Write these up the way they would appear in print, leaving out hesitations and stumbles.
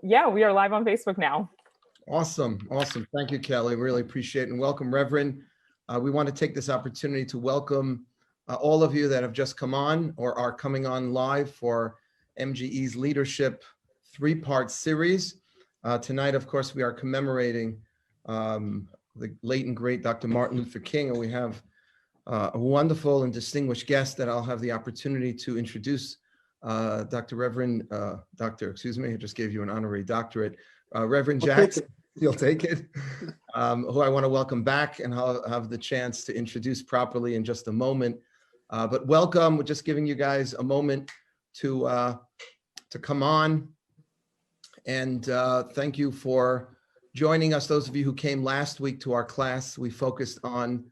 Yeah, we are live on Facebook now. Awesome. Thank you, Kelly. Really appreciate it. And welcome, Reverend. We want to take this opportunity to welcome all of you that have just come on or are coming on live for MGE's Leadership three-part series. Tonight, of course, we are commemorating the late and great Dr. Martin Luther King, and we have a wonderful and distinguished guest that I'll have the opportunity to introduce. I just gave you an honorary doctorate. Reverend Jackson, you'll take it, who I want to welcome back, and I'll have the chance to introduce properly in just a moment. But welcome, we're just giving you guys a moment to come on. And thank you for joining us. Those of you who came last week to our class, we focused on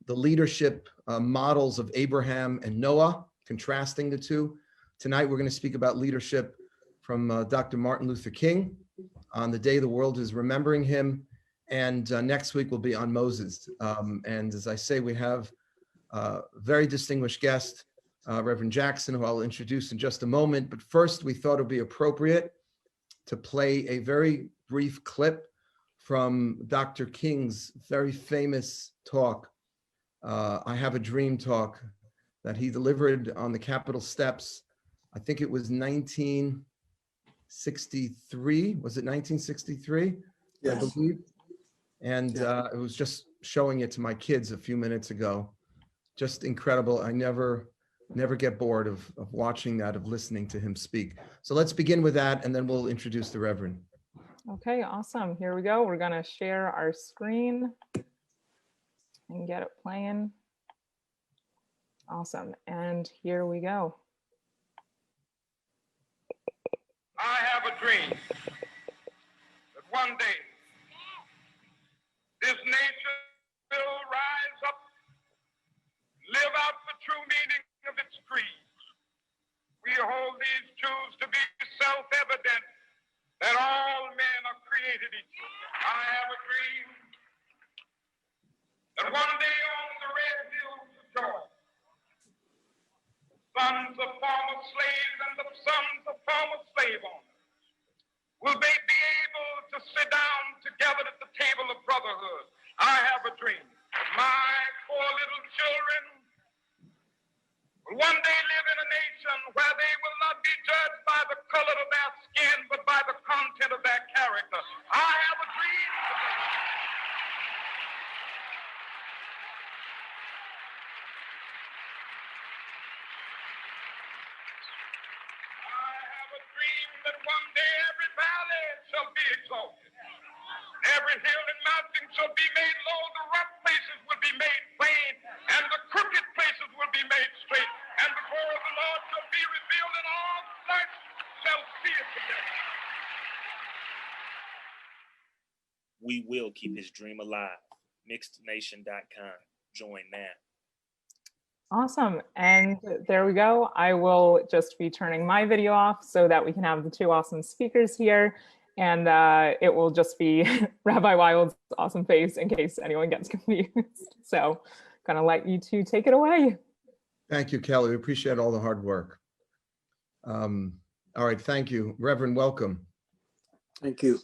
the leadership models of Abraham and Noah, contrasting the two. Tonight, we're going to speak about leadership from Dr. Martin Luther King on the day the world is remembering him. And next week will be on Moses. And as I say, we have a very distinguished guest, Reverend Jackson, who I'll introduce in just a moment. But first, we thought it would be appropriate to play a very brief clip from Dr. King's very famous talk, I Have a Dream talk, that he delivered on the Capitol steps. I think it was 1963. Was it 1963? Yes. I believe. And it was just showing it to my kids a few minutes ago. Just incredible. I never get bored of watching that, of listening to him speak. So let's begin with that, and then we'll introduce the Reverend. Okay, awesome. Here we go. We're going to share our screen and get it playing. Awesome. And here we go. I have a dream that one day this nation will rise up, live out the true meaning of its creed. We hold these truths to be self-evident, that all men are created equal. I have a dream that one day on the red hills of Georgia, sons of former slaves and the sons of former slave owners will they be able to sit down together at the table of brotherhood. I have a dream. My poor little children will one day live in a nation where they will not be judged by the color of their skin, but by the content of their character. I have a dream. That one day every valley shall be exalted. Every hill and mountain shall be made low. The rough places will be made plain, and the crooked places will be made straight. And the glory of the Lord shall be revealed, and all flesh shall see it together. We will keep his dream alive. MixedNation.com. Join now. Awesome. And there we go. I will just be turning my video off so that we can have the two awesome speakers here. And it will just be Rabbi Wild's awesome face in case anyone gets confused. So gonna let you two take it away. Thank you, Kelly. We appreciate all the hard work. All right, thank you. Reverend, welcome. Thank you.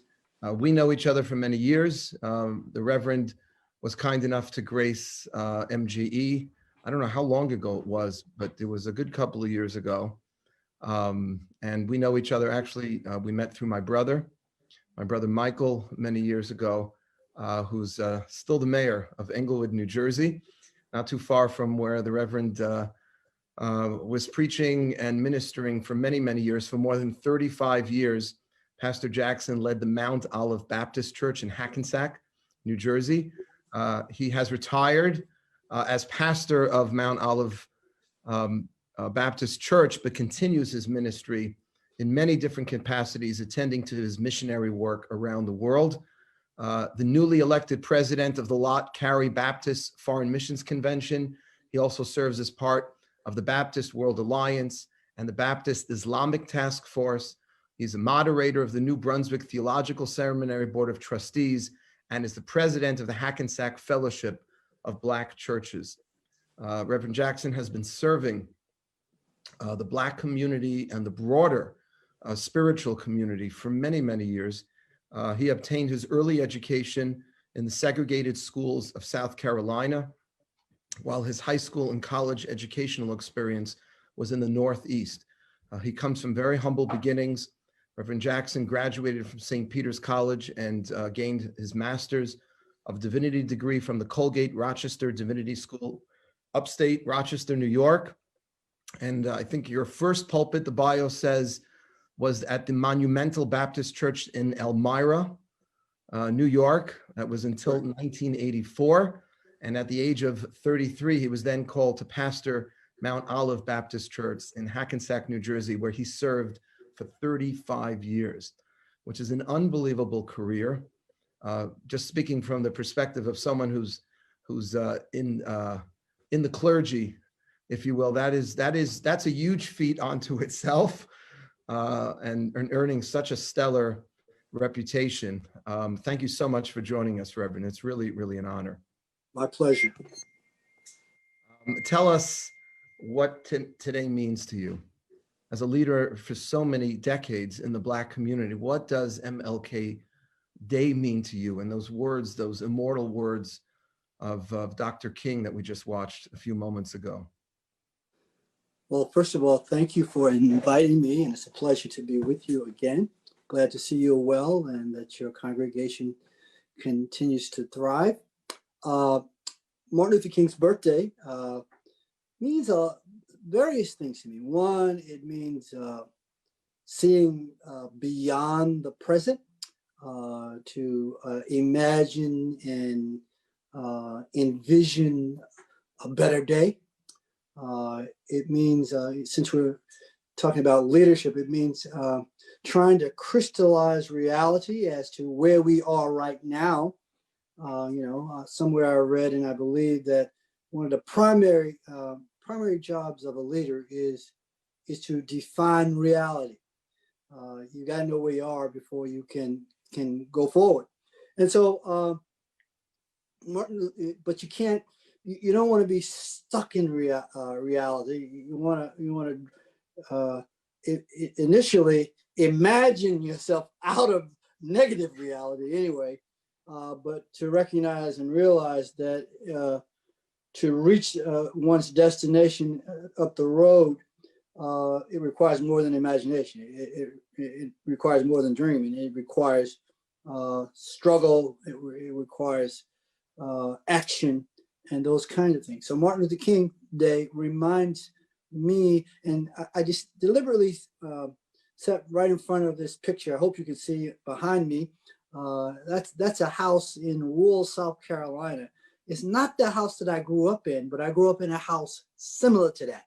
We know each other for many years. The Reverend was kind enough to grace MGE. I don't know how long ago it was, but it was a good couple of years ago. And we know each other. Actually, we met through my brother Michael, many years ago, who's still the mayor of Englewood, New Jersey, not too far from where the Reverend was preaching and ministering for many, many years. For more than 35 years, Pastor Jackson led the Mount Olive Baptist Church in Hackensack, New Jersey. He has retired as pastor of Mount Olive Baptist Church, but continues his ministry in many different capacities, attending to his missionary work around the world. The newly elected president of the Lot Carey Baptist Foreign Missions Convention. He also serves as part of the Baptist World Alliance and the Baptist Islamic Task Force. He's a moderator of the New Brunswick Theological Seminary Board of Trustees and is the president of the Hackensack Fellowship of Black Churches. Reverend Jackson has been serving the Black community and the broader spiritual community for many, many years. He obtained his early education in the segregated schools of South Carolina, while his high school and college educational experience was in the Northeast. He comes from very humble beginnings. Reverend Jackson graduated from St. Peter's College and gained his Master's of Divinity degree from the Colgate Rochester Divinity School, upstate Rochester, New York. And I think your first pulpit, the bio says, was at the Monumental Baptist Church in Elmira, New York. That was until 1984. And at the age of 33, he was then called to pastor Mount Olive Baptist Church in Hackensack, New Jersey, where he served for 35 years, which is an unbelievable career. Just speaking from the perspective of someone who's in the clergy, if you will, that's a huge feat unto itself, and earning such a stellar reputation. Thank you so much for joining us, Reverend. It's really, really an honor. My pleasure. Tell us what today means to you. As a leader for so many decades in the Black community, what does MLK Day mean to you? And those words, those immortal words of Dr. King that we just watched a few moments ago. Well, first of all, thank you for inviting me, and it's a pleasure to be with you again. Glad to see you well and that your congregation continues to thrive. Martin Luther King's birthday means various things to me. One, it means seeing beyond the present, to imagine and envision a better day. It means, since we're talking about leadership, it means trying to crystallize reality as to where we are right now. Somewhere I read, and I believe that one of the primary jobs of a leader is to define reality. You got to know where you are before you can go forward. And so, Martin, but you can't. You don't want to be stuck in reality. You want to initially imagine yourself out of negative reality anyway, but to recognize and realize that to reach one's destination up the road, it requires more than imagination. It requires more than dreaming. It requires struggle. It requires action and those kinds of things. So Martin Luther King Day reminds me, and I just deliberately set right in front of this picture. I hope you can see it behind me. That's a house in rural South Carolina. It's not the house that I grew up in, but I grew up in a house similar to that.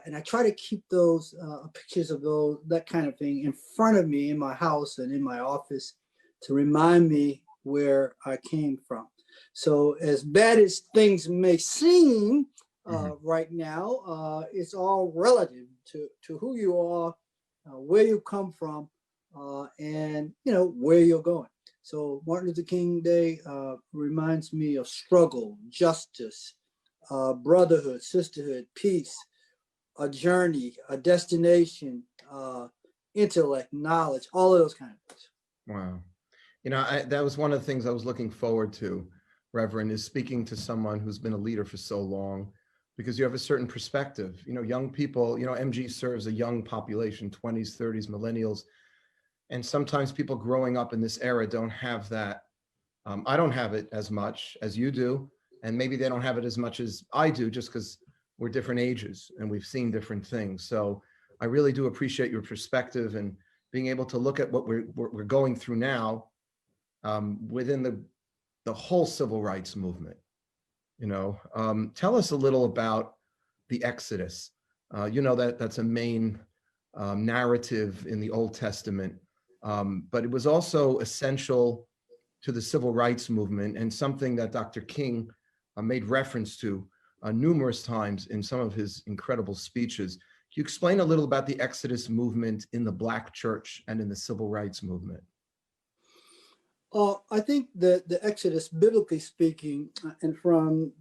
And I try to keep those pictures of that kind of thing in front of me in my house and in my office to remind me where I came from. So as bad as things may seem right now, it's all relative to who you are, where you come from, and where you're going. So Martin Luther King Day reminds me of struggle, justice, brotherhood, sisterhood, peace, a journey, a destination, intellect, knowledge, all of those kind of things. Wow. That was one of the things I was looking forward to, Reverend, is speaking to someone who's been a leader for so long, because you have a certain perspective. Young people, MG serves a young population, 20s, 30s, millennials. And sometimes people growing up in this era don't have that. I don't have it as much as you do. And maybe they don't have it as much as I do, just because we're different ages and we've seen different things. So I really do appreciate your perspective and being able to look at what we're going through now within the whole civil rights movement. Tell us a little about the Exodus. That's a main narrative in the Old Testament, but it was also essential to the civil rights movement and something that Dr. King made reference to numerous times in some of his incredible speeches. Can you explain a little about the Exodus movement in the Black church and in the civil rights movement? I think that the Exodus, biblically speaking, and from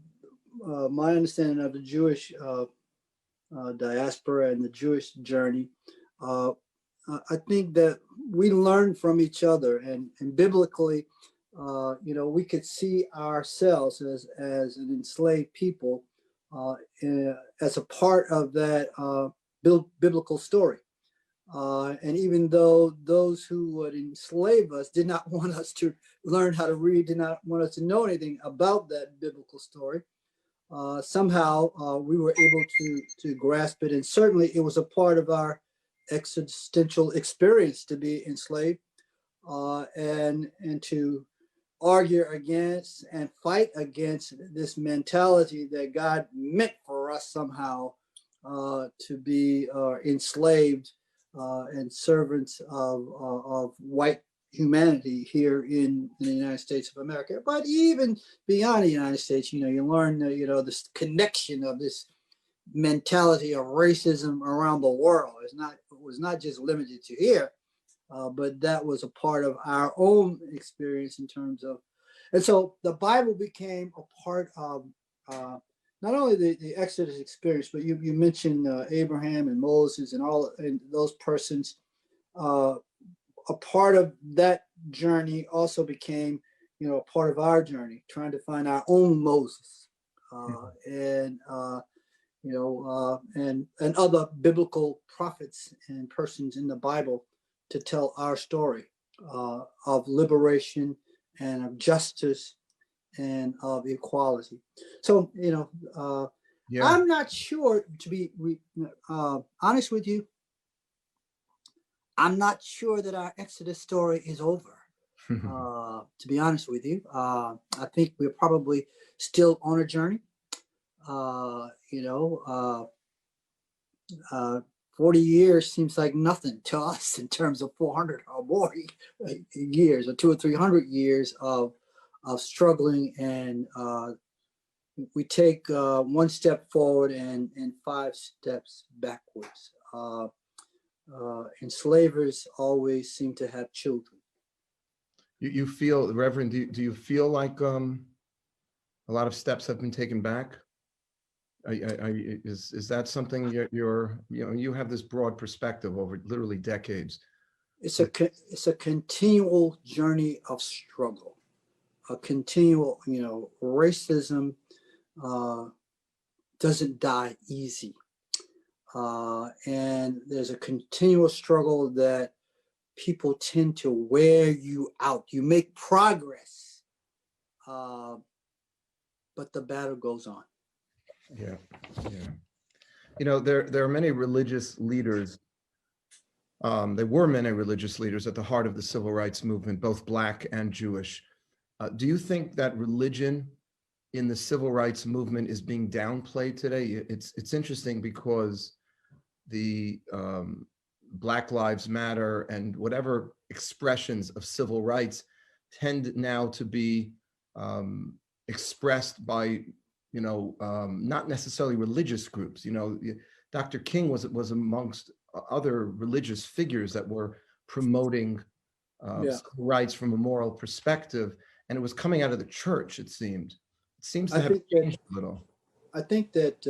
my understanding of the Jewish diaspora and the Jewish journey, I think that we learn from each other, and biblically, we could see ourselves as an enslaved people as a part of that biblical story. And even though those who would enslave us did not want us to learn how to read, did not want us to know anything about that biblical story, somehow we were able to grasp it. And certainly it was a part of our existential experience to be enslaved and to argue against and fight against this mentality that God meant for us somehow to be enslaved and servants of white humanity here in the United States of America. But even beyond the United States, you learn, this connection of this mentality of racism around the world. It was not just limited to here, but that was a part of our own experience in terms of, and so the Bible became a part of not only the Exodus experience, but you mentioned Abraham and Moses and those persons. A part of that journey also became, a part of our journey, trying to find our own Moses, and other biblical prophets and persons in the Bible to tell our story of liberation and of justice and of equality. So, I'm not sure, to be honest with you, I'm not sure that our Exodus story is over. To be honest with you, I think we're probably still on a journey. 40 years seems like nothing to us in terms of 400 or more years, or 200 or 300 years of struggling, and we take one step forward and 5 steps backwards. Enslavers always seem to have children. You feel, Reverend, do you feel like a lot of steps have been taken back? Is that something you have this broad perspective over literally decades? It's a continual journey of struggle, a continual, racism doesn't die easy. And there's a continual struggle that people tend to wear you out. You make progress, but the battle goes on. Yeah. There are many religious leaders. There were many religious leaders at the heart of the civil rights movement, both Black and Jewish. Do you think that religion in the civil rights movement is being downplayed today? It's interesting because the Black Lives Matter and whatever expressions of civil rights tend now to be expressed by not necessarily religious groups. Dr. King was amongst other religious figures that were promoting civil rights from a moral perspective, and it was coming out of the church. It seems to have changed a little. I think that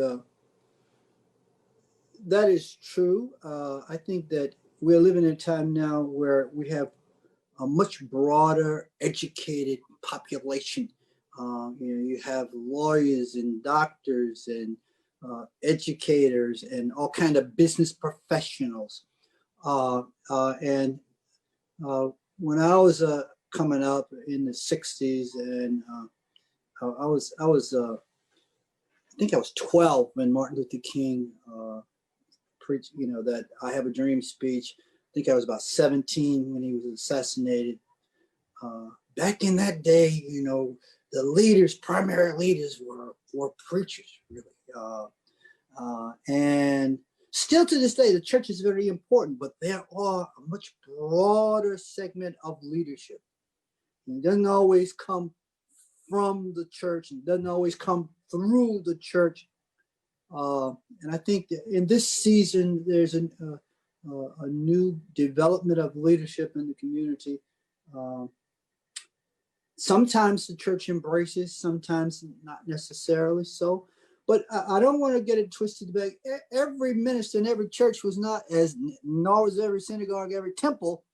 that is true. I think that we're living in a time now where we have a much broader educated population. You have lawyers and doctors and educators and all kind of business professionals. And when I was coming up in the 60s, and I think I was 12 when Martin Luther King preached, that I Have a Dream speech. I think I was about 17 when he was assassinated. Back in that day, the primary leaders were preachers, really. And still to this day, the church is very important, but there are a much broader segment of leadership. It doesn't always come from the church, and doesn't always come through the church. And I think that in this season, there's a new development of leadership in the community. Sometimes the church embraces, sometimes not necessarily so. But I don't want to get it twisted back. Every minister in every church was not as, nor was every synagogue, every temple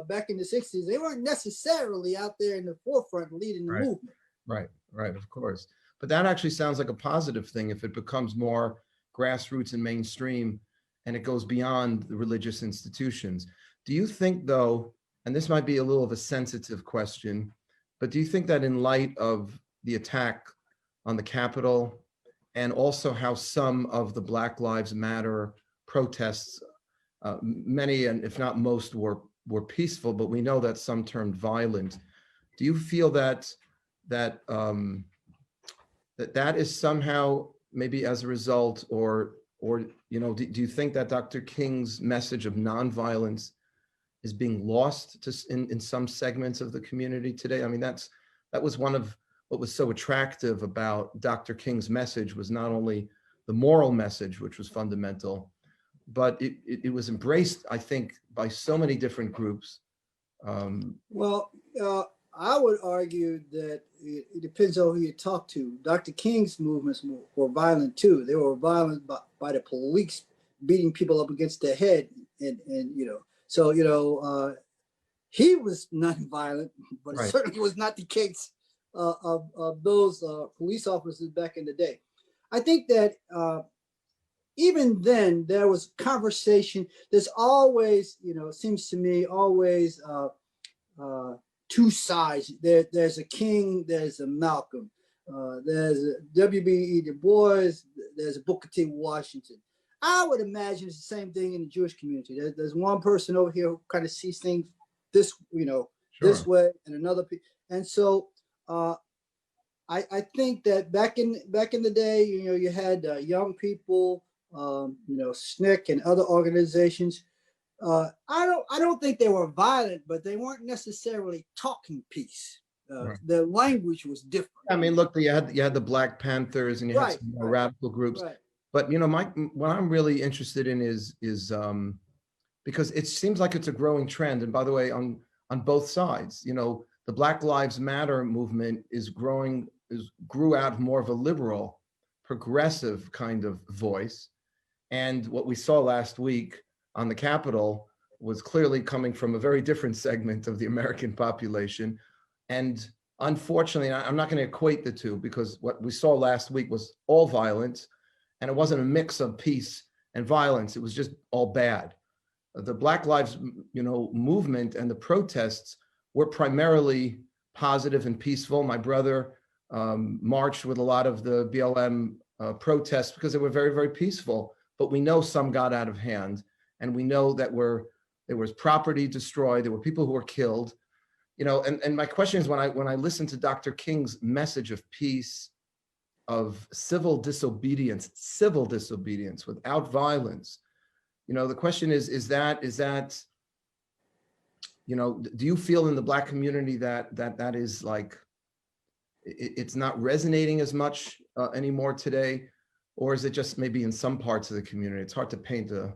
back in the 60s. They weren't necessarily out there in the forefront leading the movement. Right, of course. But that actually sounds like a positive thing if it becomes more grassroots and mainstream and it goes beyond the religious institutions. Do you think, though, and this might be a little of a sensitive question, but do you think that in light of the attack on the Capitol and also how some of the Black Lives Matter protests, many and if not most were peaceful, but we know that some turned violent. Do you feel that that is somehow maybe as a result, or you know, do you think that Dr. King's message of nonviolence is being lost in some segments of the community today? I mean, that was one of what was so attractive about Dr. King's message, was not only the moral message, which was fundamental, but it was embraced, I think, by so many different groups. Well, I would argue that it depends on who you talk to. Dr. King's movements were violent too. They were violent by the police beating people up against their head, and you know, so you know, he was not violent, but it certainly was not the case of those police officers back in the day. I think that even then there was conversation. There's always, you know, it seems to me, always two sides. There's a King, there's a Malcolm, there's a W.B.E. Du Bois, there's a Booker T. Washington. I would imagine it's the same thing in the Jewish community. There's one person over here who kind of sees things this, you know, this way, and another. And so I think that back in the day, you know, you had young people, you know, SNCC and other organizations. I don't think they were violent, but they weren't necessarily talking peace. The language was different. I mean, look, you had the Black Panthers and you had some more radical groups. But you know, what I'm really interested in is because it seems like it's a growing trend. And by the way, on both sides, you know, the Black Lives Matter movement grew out of more of a liberal, progressive kind of voice. And what we saw last week on the Capitol was clearly coming from a very different segment of the American population. And unfortunately, I'm not going to equate the two, because what we saw last week was all violence, and it wasn't a mix of peace and violence. It was just all bad. The Black Lives, you know, movement and the protests were primarily positive and peaceful. My brother marched with a lot of the BLM protests because they were very, very peaceful. But we know some got out of hand, and we know that there was property destroyed. There were people who were killed, you know. And my question is, when I listen to Dr. King's message of peace, of civil disobedience without violence, you know, the question is that, you know, do you feel in the Black community that is like, it's not resonating as much anymore today? Or is it just maybe in some parts of the community? It's hard to paint a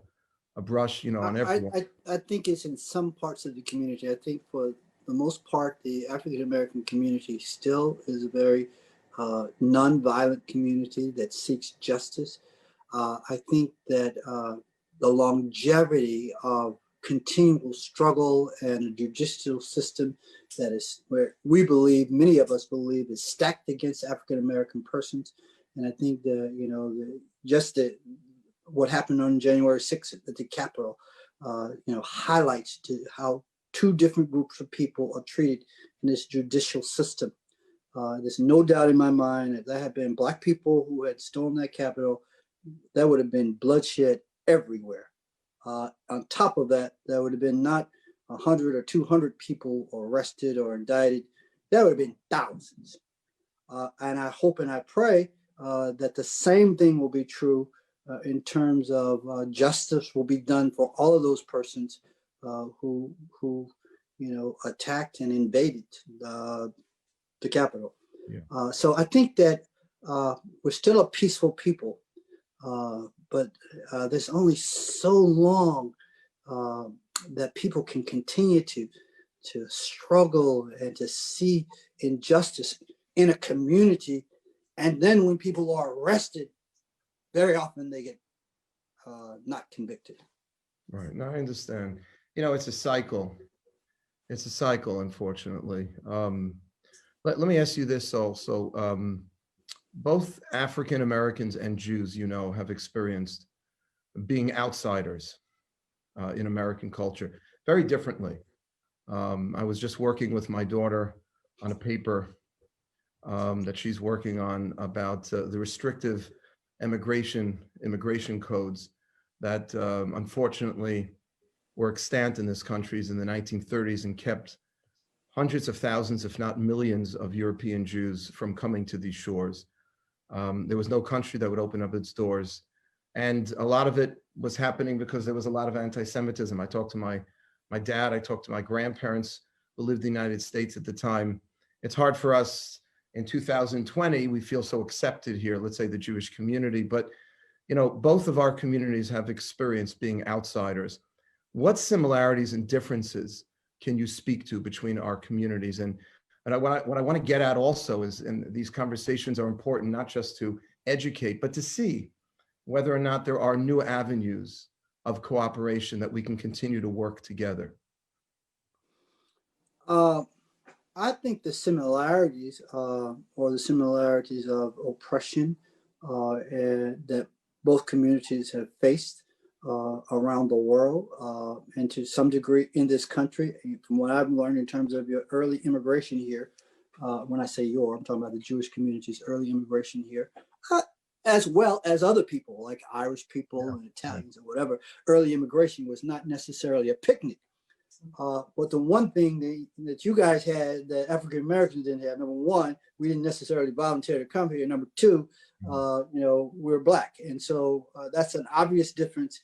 brush, you know, on everyone. I think it's in some parts of the community. I think for the most part, the African-American community still is a very non-violent community that seeks justice. I think that the longevity of continual struggle and a judicial system that is, where we believe, many of us believe, is stacked against African-American persons. And I think you know, what happened on January 6th at the Capitol, you know, highlights to how two different groups of people are treated in this judicial system. There's no doubt in my mind that there had been Black people who had stormed that Capitol, there would have been bloodshed everywhere. On top of that, there would have been not 100 or 200 people arrested or indicted. There would have been thousands. And I hope and I pray that the same thing will be true in terms of justice will be done for all of those persons who you know, attacked and invaded the Capitol. So I think that we're still a peaceful people, but there's only so long that people can continue to struggle and to see injustice in a community And then when people are arrested, very often they get not convicted. Right. No, I understand. You know, it's a cycle. It's a cycle, unfortunately. Let me ask you this also. Both African Americans and Jews, you know, have experienced being outsiders in American culture very differently. I was just working with my daughter on a paper that she's working on about the restrictive immigration codes that unfortunately were extant in this country in the 1930s and kept hundreds of thousands, if not millions, of European Jews from coming to these shores. There was no country that would open up its doors. And a lot of it was happening because there was a lot of anti-Semitism. I talked to my dad, I talked to my grandparents who lived in the United States at the time. It's hard for us in 2020, we feel so accepted here, let's say the Jewish community, but you know, both of our communities have experienced being outsiders. What similarities and differences can you speak to between our communities? And what I want to get at also is, and these conversations are important, not just to educate, but to see whether or not there are new avenues of cooperation that we can continue to work together. I think the similarities or the similarities of oppression that both communities have faced around the world and to some degree in this country, from what I've learned in terms of your early immigration here, when I say your, I'm talking about the Jewish community's early immigration here, as well as other people like Irish people and Italians or whatever. Early immigration was not necessarily a picnic. But the one thing that you guys had that African Americans didn't have, number one, we didn't necessarily volunteer to come here. Number two, you know, we're Black. And so that's an obvious difference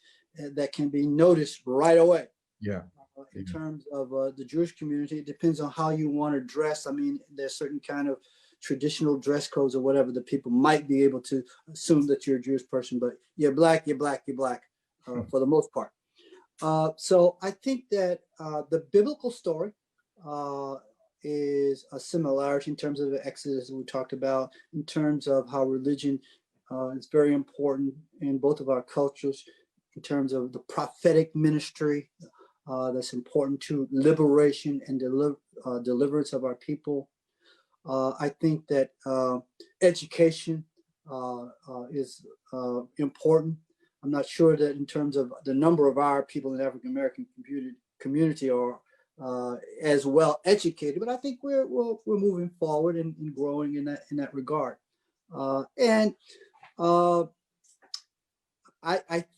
that can be noticed right away. Yeah. In terms of the Jewish community, it depends on how you want to dress. I mean, there's certain kind of traditional dress codes or whatever that people might be able to assume that you're a Jewish person, but you're Black, you're Black, you're Black for the most part. So I think that the biblical story is a similarity in terms of the Exodus we talked about, in terms of how religion is very important in both of our cultures, in terms of the prophetic ministry that's important to liberation and deliverance of our people. I think that education is important. I'm not sure that in terms of the number of our people in the African American community are as well educated, but I think we're moving forward and growing in that regard. I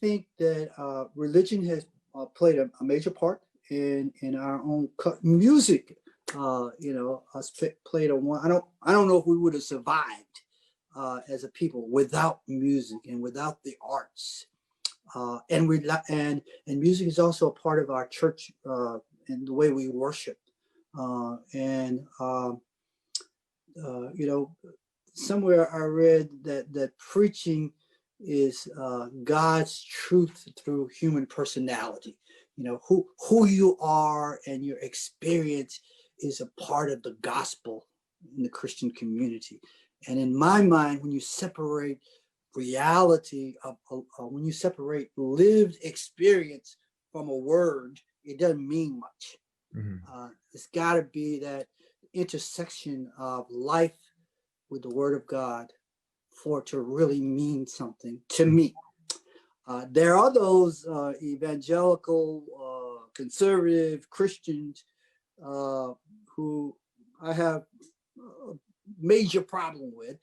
think that religion has played a major part in our own music. You know, has played a one. I don't know if we would have survived as a people without music and without the arts. And music is also a part of our church and the way we worship. You know, somewhere I read that preaching is God's truth through human personality. You know, who you are and your experience is a part of the gospel in the Christian community. And in my mind, when you separate reality when you separate lived experience from a word, it doesn't mean much. It's got to be that intersection of life with the word of God for it to really mean something to me. There are those evangelical, conservative Christians who I have major problem with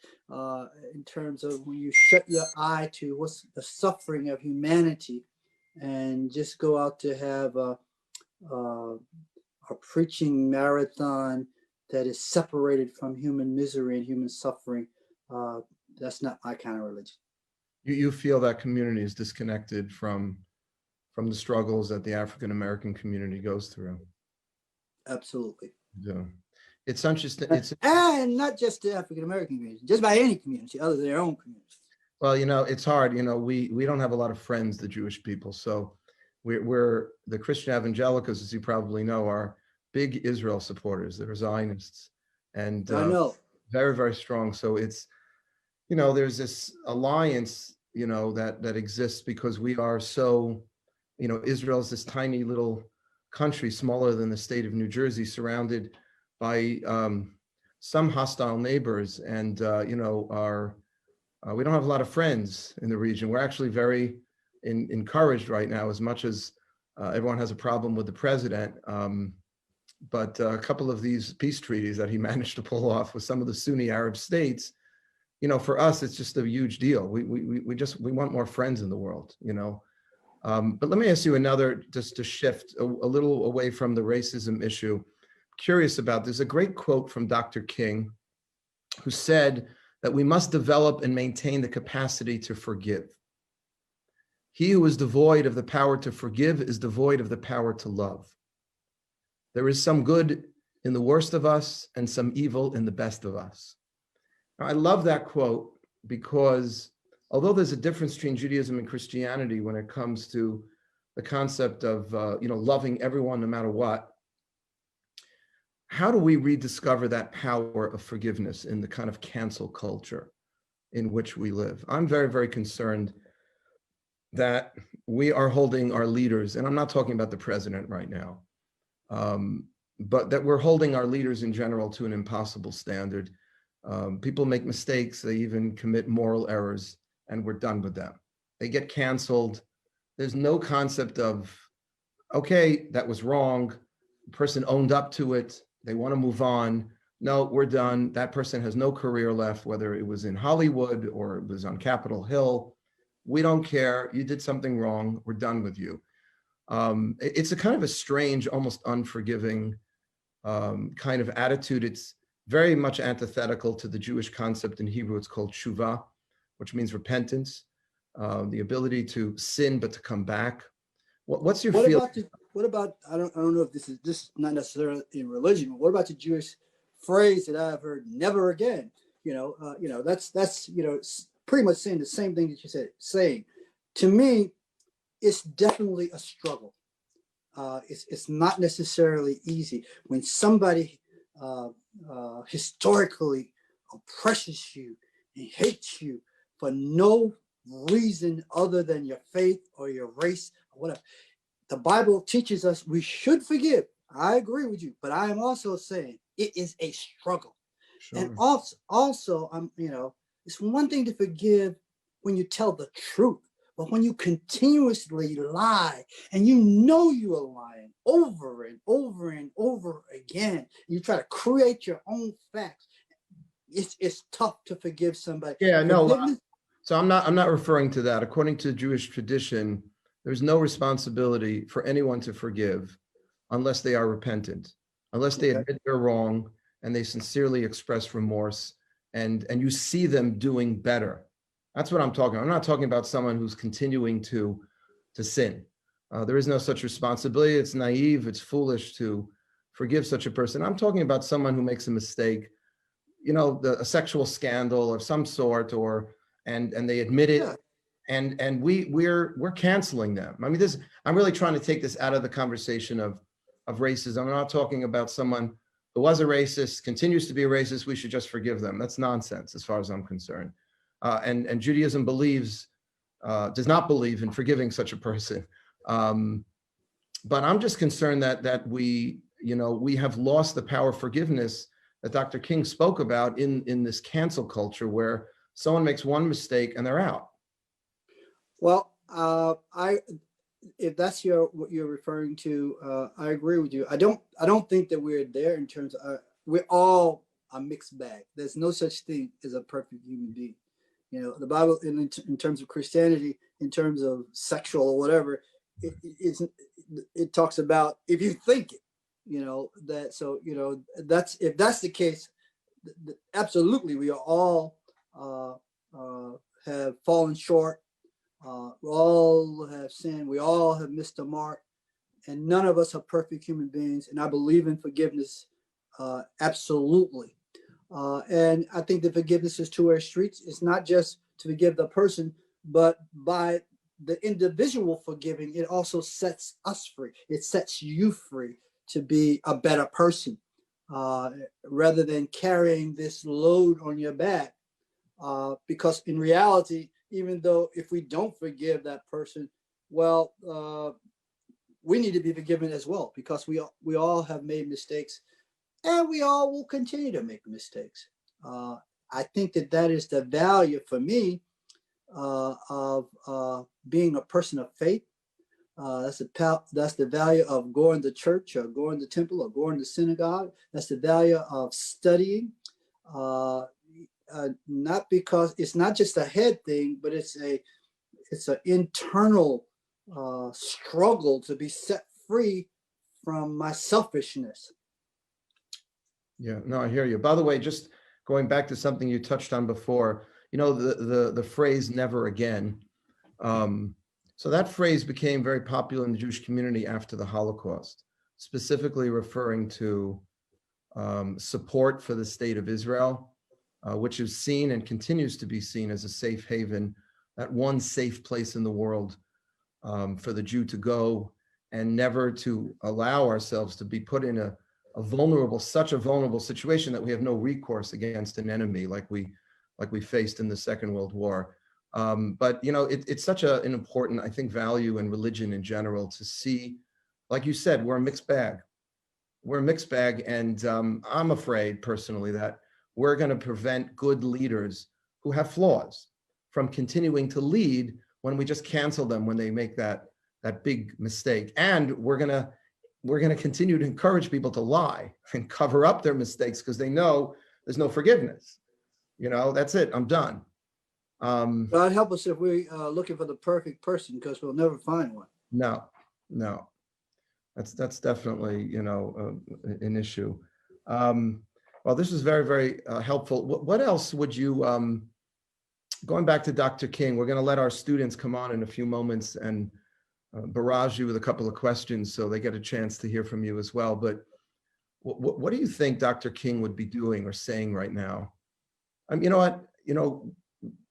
in terms of when you shut your eye to what's the suffering of humanity and just go out to have a preaching marathon that is separated from human misery and human suffering. That's not my kind of religion. You feel that community is disconnected from the struggles that the African American community goes through? Absolutely. Yeah. It's interesting. And not just the African American community, just by any community other than their own community. Well, you know, it's hard. You know, we don't have a lot of friends, the Jewish people. So we're the Christian evangelicals, as you probably know, are big Israel supporters. They're Zionists, and I know very, very strong. So it's you know, there's this alliance, you know, that exists because we are so, you know, Israel is this tiny little country, smaller than the state of New Jersey, surrounded by some hostile neighbors, and you know, we don't have a lot of friends in the region. We're actually very encouraged right now, as much as everyone has a problem with the president. But a couple of these peace treaties that he managed to pull off with some of the Sunni Arab states, you know, for us, it's just a huge deal. We want more friends in the world, you know. But let me ask you another, just to shift a little away from the racism issue. Curious about, there's a great quote from Dr. King, who said that we must develop and maintain the capacity to forgive. He who is devoid of the power to forgive is devoid of the power to love. There is some good in the worst of us and some evil in the best of us. Now, I love that quote because although there's a difference between Judaism and Christianity when it comes to the concept of you know, loving everyone no matter what, how do we rediscover that power of forgiveness in the kind of cancel culture in which we live? I'm very, very concerned that we are holding our leaders, and I'm not talking about the president right now, but that we're holding our leaders in general to an impossible standard. People make mistakes, they even commit moral errors, and we're done with them. They get canceled. There's no concept of, okay, that was wrong. The person owned up to it. They want to move on. No, we're done. That person has no career left, whether it was in Hollywood or it was on Capitol Hill. We don't care. You did something wrong. We're done with you. It's a kind of a strange, almost unforgiving kind of attitude. It's very much antithetical to the Jewish concept. In Hebrew, it's called tshuva, which means repentance, the ability to sin but to come back. What's your feeling? What about, I don't know if this is not necessarily in religion, but what about the Jewish phrase that I've heard, never again? You know, that's you know, pretty much saying the same thing that you said. Saying, to me, it's definitely a struggle. It's not necessarily easy when somebody historically oppresses you and hates you for no reason other than your faith or your race or whatever. The Bible teaches us we should forgive. I agree with you, but I am also saying it is a struggle. Sure. And also, you know, it's one thing to forgive when you tell the truth, but when you continuously lie and you know you are lying over and over and over again, you try to create your own facts. It's tough to forgive somebody. Yeah, no. So I'm not referring to that. According to Jewish tradition, there's no responsibility for anyone to forgive unless they are repentant, unless they admit they're wrong and they sincerely express remorse and you see them doing better. That's what I'm talking about. I'm not talking about someone who's continuing to sin. There is no such responsibility. It's naive, it's foolish to forgive such a person. I'm talking about someone who makes a mistake, you know, a sexual scandal of some sort, and they admit it. Yeah. And we're canceling them. I mean, I'm really trying to take this out of the conversation of racism. I'm not talking about someone who was a racist, continues to be a racist, we should just forgive them. That's nonsense as far as I'm concerned. And Judaism does not believe in forgiving such a person. But I'm just concerned that we have lost the power of forgiveness that Dr. King spoke about in this cancel culture where someone makes one mistake and they're out. Well, if that's what you're referring to, I agree with you. I don't think that we're there in terms of we're all a mixed bag. There's no such thing as a perfect human being. You know, the Bible in terms of Christianity, in terms of sexual or whatever, it talks about if you think it, you know, that. So, you know, if that's the case, absolutely, we are all have fallen short. We all have sinned. We all have missed the mark, and none of us are perfect human beings. And I believe in forgiveness, absolutely. And I think that forgiveness is two-way streets. It's not just to forgive the person, but by the individual forgiving, it also sets us free. It sets you free to be a better person, rather than carrying this load on your back because in reality, even though if we don't forgive that person, well, we need to be forgiven as well, because we all have made mistakes, and we all will continue to make mistakes. I think that is the value for me of being a person of faith. That's the value of going to church, or going to temple, or going to synagogue. That's the value of studying. Not because it's not just a head thing, but it's an internal struggle to be set free from my selfishness. Yeah, no, I hear you. By the way, just going back to something you touched on before, the phrase "never again." So that phrase became very popular in the Jewish community after the Holocaust, specifically referring to support for the state of Israel, which is seen and continues to be seen as a safe haven, that one safe place in the world for the Jew to go, and never to allow ourselves to be put in such a vulnerable situation that we have no recourse against an enemy like we faced in the Second World War. But it's such an important, I think, value in religion in general to see, like you said, we're a mixed bag. We're a mixed bag, and I'm afraid personally that we're going to prevent good leaders who have flaws from continuing to lead when we just cancel them when they make that big mistake. And we're going to continue to encourage people to lie and cover up their mistakes because they know there's no forgiveness. That's it. I'm done. God help us if we are looking for the perfect person, because we'll never find one. No. That's definitely, an issue. Well, this is very, very helpful. What else would you, going back to Dr. King, we're going to let our students come on in a few moments and barrage you with a couple of questions so they get a chance to hear from you as well. But what do you think Dr. King would be doing or saying right now? You know what,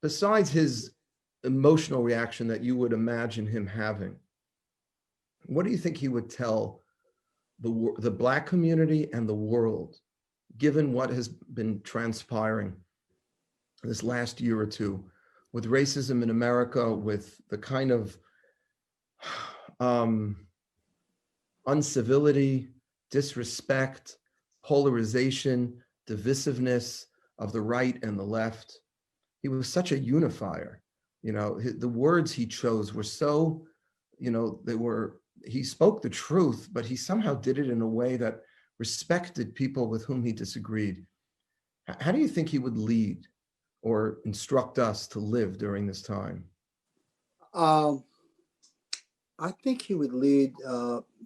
besides his emotional reaction that you would imagine him having, what do you think he would tell the Black community and the world, given what has been transpiring this last year or two with racism in America, with the kind of uncivility, disrespect, polarization, divisiveness of the right and the left? He was such a unifier. The words he chose were so, he spoke the truth, but he somehow did it in a way that respected people with whom he disagreed. How do you think he would lead or instruct us to live during this time? I think he would lead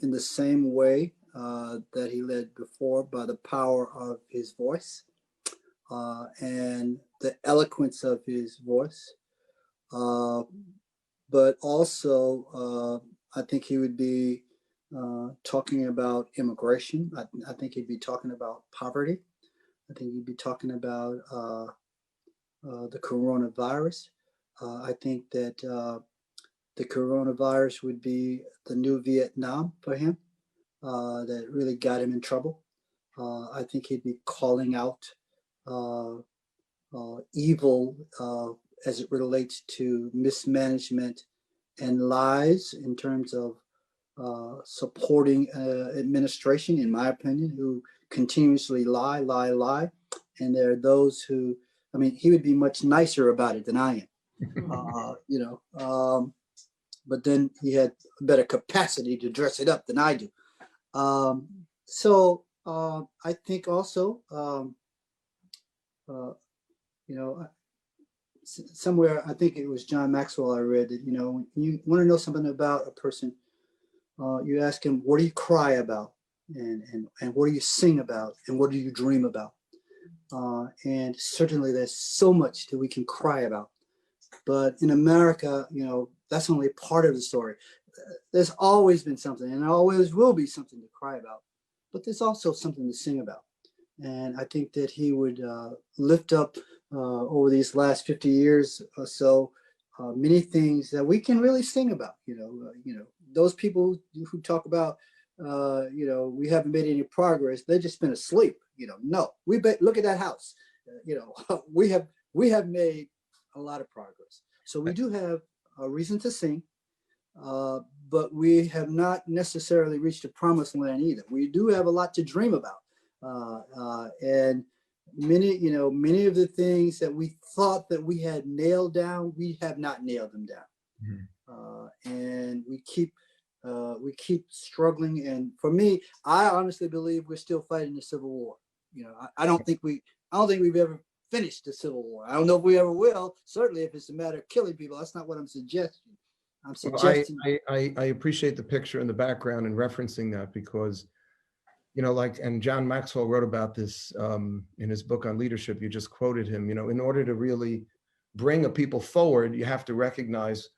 in the same way that he led before, by the power of his voice and the eloquence of his voice. But also, I think he would be talking about immigration. I think he'd be talking about poverty. I think he'd be talking about the coronavirus. I think that the coronavirus would be the new Vietnam for him, that really got him in trouble. I think he'd be calling out evil as it relates to mismanagement and lies in terms of supporting administration, in my opinion, who continuously lie. And there are those who, he would be much nicer about it than I am, but then he had a better capacity to dress it up than I do. So I think also, somewhere, I think it was John Maxwell I read that, when you want to know something about a person, you ask him, what do you cry about? And what do you sing about? And what do you dream about? And certainly there's so much that we can cry about. But in America, that's only part of the story. There's always been something, and always will be something to cry about. But there's also something to sing about. And I think that he would lift up over these last 50 years or so, many things that we can really sing about. Those people who talk about, we haven't made any progress, they've just been asleep. No, look at that house. We have we have made a lot of progress. So we do have a reason to sing, but we have not necessarily reached the promised land either. We do have a lot to dream about, and many of the things that we thought that we had nailed down, we have not nailed them down. And we keep struggling. And for me, I honestly believe we're still fighting the Civil War. I don't think we've ever finished the Civil War. I don't know if we ever will. Certainly, if it's a matter of killing people, that's not what I'm suggesting. I'm suggesting. Well, I appreciate the picture in the background and referencing that because, and John Maxwell wrote about this in his book on leadership. You just quoted him. In order to really bring a people forward, you have to recognize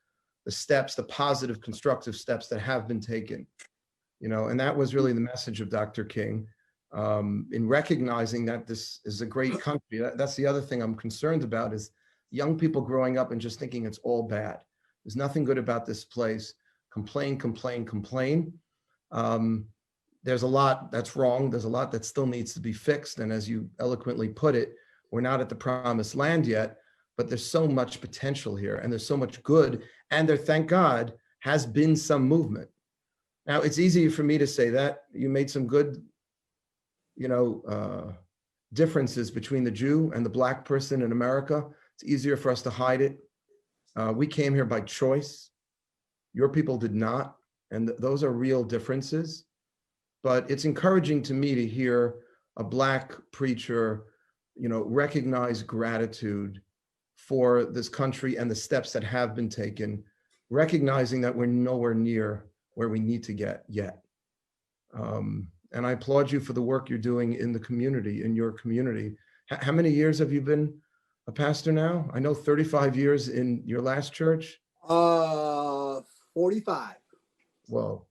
the steps, the positive, constructive steps that have been taken. And that was really the message of Dr. King. In recognizing that this is a great country. That's the other thing I'm concerned about is young people growing up and just thinking it's all bad. There's nothing good about this place. Complain. There's a lot that's wrong. There's a lot that still needs to be fixed. And as you eloquently put it, we're not at the promised land yet, but there's so much potential here and there's so much good. And there, thank God, has been some movement. Now, it's easy for me to say that. You made some good differences between the Jew and the Black person in America. It's easier for us to hide it. We came here by choice. Your people did not. And those are real differences. But it's encouraging to me to hear a Black preacher, recognize gratitude for this country and the steps that have been taken, recognizing that we're nowhere near where we need to get yet. And I applaud you for the work you're doing in the community, in your community. How many years have you been a pastor now? I know 35 years in your last church. 45. Whoa.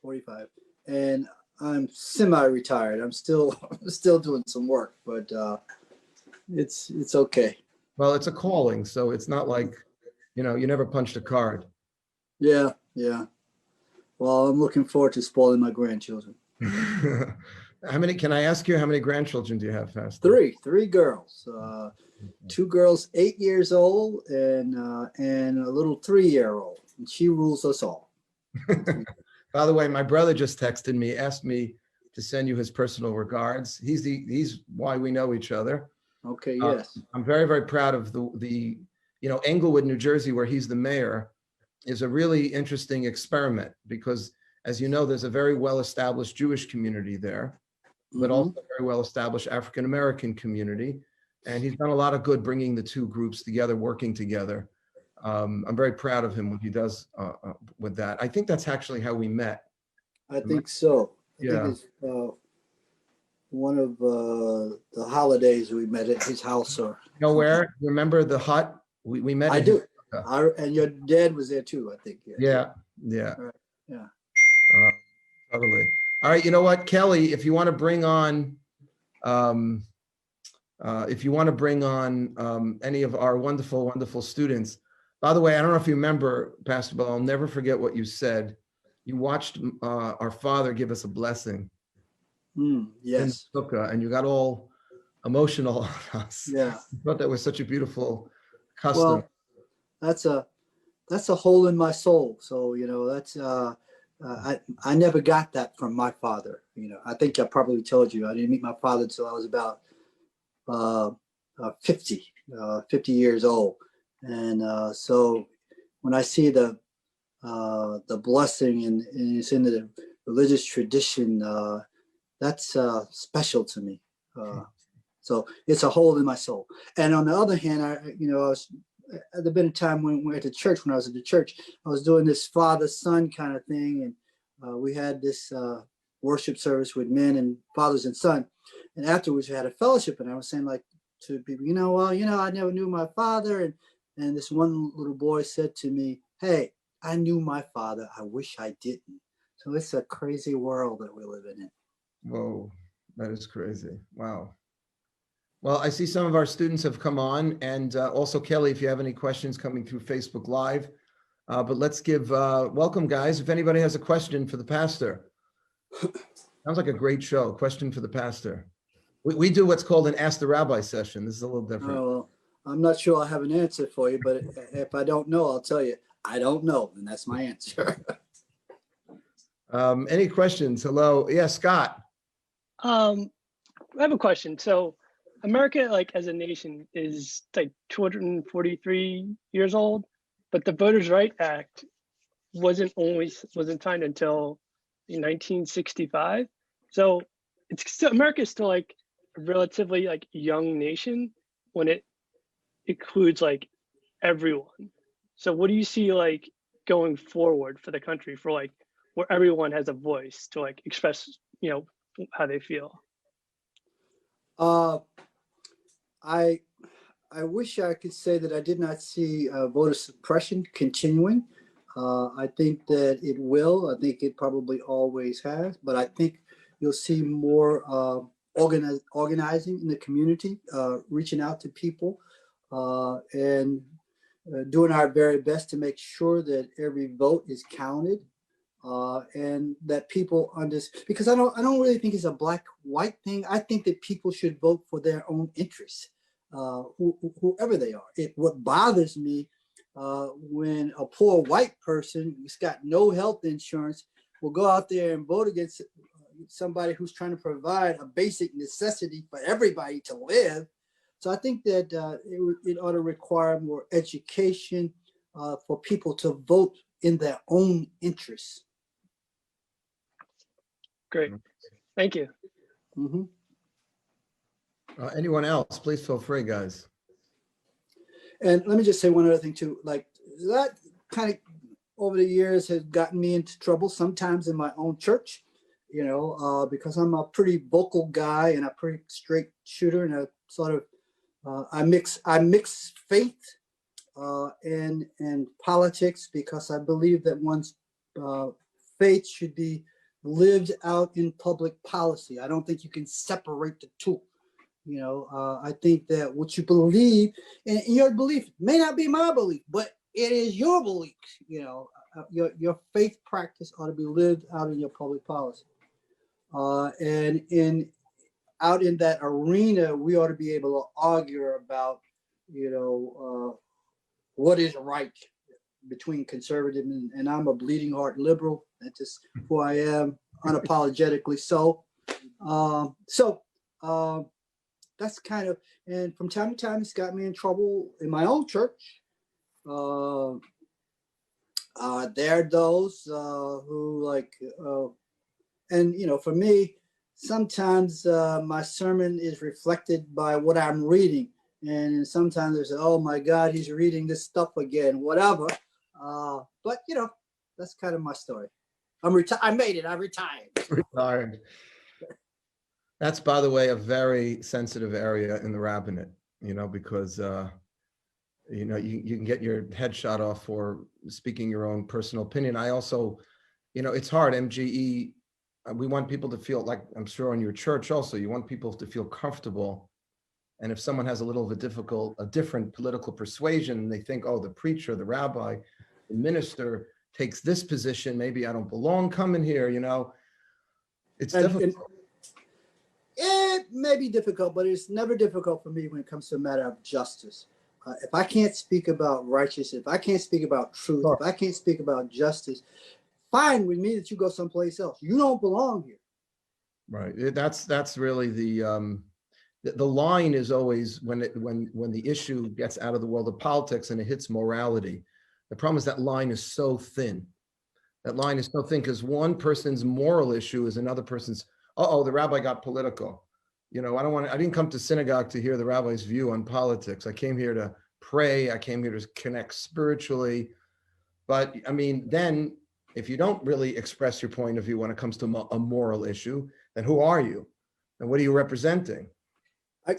45. And I'm semi-retired. I'm still doing some work, but it's okay. Well, it's a calling, so it's not like, you never punched a card. Yeah. Well, I'm looking forward to spoiling my grandchildren. Can I ask you, how many grandchildren do you have, Pastor? Three girls. 2 girls, 8 years old, and a little 3-year-old. And she rules us all. By the way, my brother just texted me, asked me to send you his personal regards. He's why we know each other. Okay, yes. I'm very, very proud of the Englewood, New Jersey, where he's the mayor, is a really interesting experiment because, as you know, there's a very well-established Jewish community there, but also a very well-established African-American community. And he's done a lot of good bringing the two groups together, working together. I'm very proud of him when he does with that. I think that's actually how we met. I think so. I think it's one of the holidays we met at his house. Or where? Remember the hut? We met. I do. And your dad was there too, I think. Yeah. Right. Yeah. Totally. All right. You know what, Kelly, if you want to bring on any of our wonderful, wonderful students. By the way, I don't know if you remember, Pastor Bill, I'll never forget what you said. You watched our father give us a blessing. Yes. And you got all emotional on us. Yeah. I thought that was such a beautiful custom. Well, that's a hole in my soul. So, that's I never got that from my father. I think I probably told you I didn't meet my father until I was about 50 years old. And so when I see the blessing and it's in the religious tradition, that's special to me. So it's a hole in my soul. And on the other hand, there'd been a time when we were at the church, when I was at the church, I was doing this father-son kind of thing. And we had this worship service with men and fathers and son. And afterwards we had a fellowship, and I was saying to people, I never knew my father. And this one little boy said to me, "Hey, I knew my father. I wish I didn't." So it's a crazy world that we're living in. Whoa, that is crazy. Wow. Well, I see some of our students have come on, and also Kelly, if you have any questions coming through Facebook Live, but let's give welcome, guys. If anybody has a question for the pastor. Sounds like a great show. Question for the pastor. We do what's called an Ask the Rabbi session. This is a little different. Oh, well, I'm not sure I have an answer for you, but if I don't know, I'll tell you, I don't know. And that's my answer. Any questions? Hello. Yeah, Scott. I have a question. So America, like as a nation, is like 243 years old, but the Voters' Right Act wasn't signed until 1965. So it's still, America is still like a relatively like young nation when it includes like everyone. So what do you see like going forward for the country for like where everyone has a voice to like express, how they feel? I wish I could say that I did not see voter suppression continuing. I think that it will. I think it probably always has, but I think you'll see more organizing in the community, reaching out to people, and doing our very best to make sure that every vote is counted. And that people understand, because I don't really think it's a black-white thing. I think that people should vote for their own interests, whoever they are. What bothers me when a poor white person who's got no health insurance will go out there and vote against somebody who's trying to provide a basic necessity for everybody to live. So I think that it ought to require more education for people to vote in their own interests. Great. Thank you. Mm-hmm. Anyone else? Please feel free, guys. And let me just say one other thing too. Like that kind of over the years has gotten me into trouble sometimes in my own church, because I'm a pretty vocal guy and a pretty straight shooter, and a sort of I mix faith and politics, because I believe that one's faith should be lived out in public policy. I don't think you can separate the two. I think that what you believe, and your belief may not be my belief, but it is your belief. Your faith practice ought to be lived out in your public policy. And out in that arena, we ought to be able to argue about, what is right between conservative and I'm a bleeding heart liberal. That's just who I am, unapologetically so. That's kind of, and from time to time, it's got me in trouble in my own church. There are those who for me, sometimes my sermon is reflected by what I'm reading. And sometimes they say, oh my God, he's reading this stuff again, whatever. But that's kind of my story. I made it, I retired. Retired. That's, by the way, a very sensitive area in the rabbinate, because, you can get your head shot off for speaking your own personal opinion. I also, it's hard. MGE, we want people to feel like, I'm sure in your church also, you want people to feel comfortable. And if someone has a little of a different political persuasion, and they think, oh, the preacher, the rabbi, the minister takes this position, maybe I don't belong coming here, it's difficult. It may be difficult, but it's never difficult for me when it comes to a matter of justice. If I can't speak about righteousness, if I can't speak about truth, if I can't speak about justice, fine with me that you go someplace else. You don't belong here. Right. That's really the line is always when the issue gets out of the world of politics and it hits morality. The problem is that line is so thin. That line is so thin because one person's moral issue is another person's. The rabbi got political. I didn't come to synagogue to hear the rabbi's view on politics. I came here to pray. I came here to connect spiritually. But I mean, then if you don't really express your point of view when it comes to a moral issue, then who are you? And what are you representing? I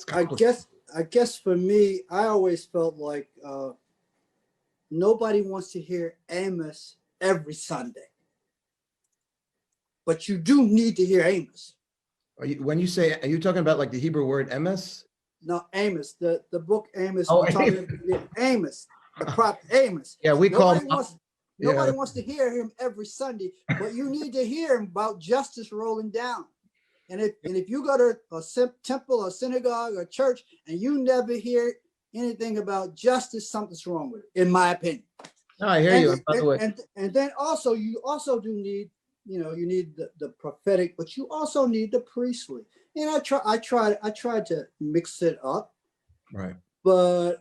guess for me, I always felt like nobody wants to hear Amos every Sunday. But you do need to hear Amos. When you say, are you talking about like the Hebrew word Amos? No, Amos, the book Amos. Oh, Amos, the prophet Amos. Yeah, Nobody wants to hear him every Sunday, but you need to hear him about justice rolling down. And if you go to a temple or synagogue or church and you never hear anything about justice, something's wrong with it, in my opinion. No, I hear you. By the way, And then also, you also do need, you need the prophetic, but you also need the priestly. And I tried to mix it up, right. but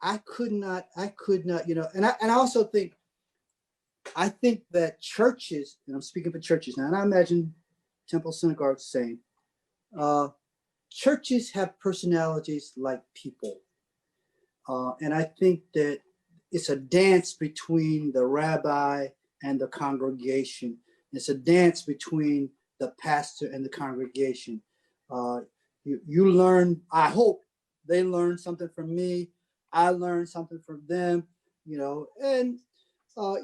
I could not, and I also think, that churches, and I'm speaking for churches now, and I imagine Temple Synagogue saying, churches have personalities like people. And I think that it's a dance between the rabbi and the congregation. It's a dance between the pastor and the congregation. You learn, I hope they learn something from me. I learned something from them, and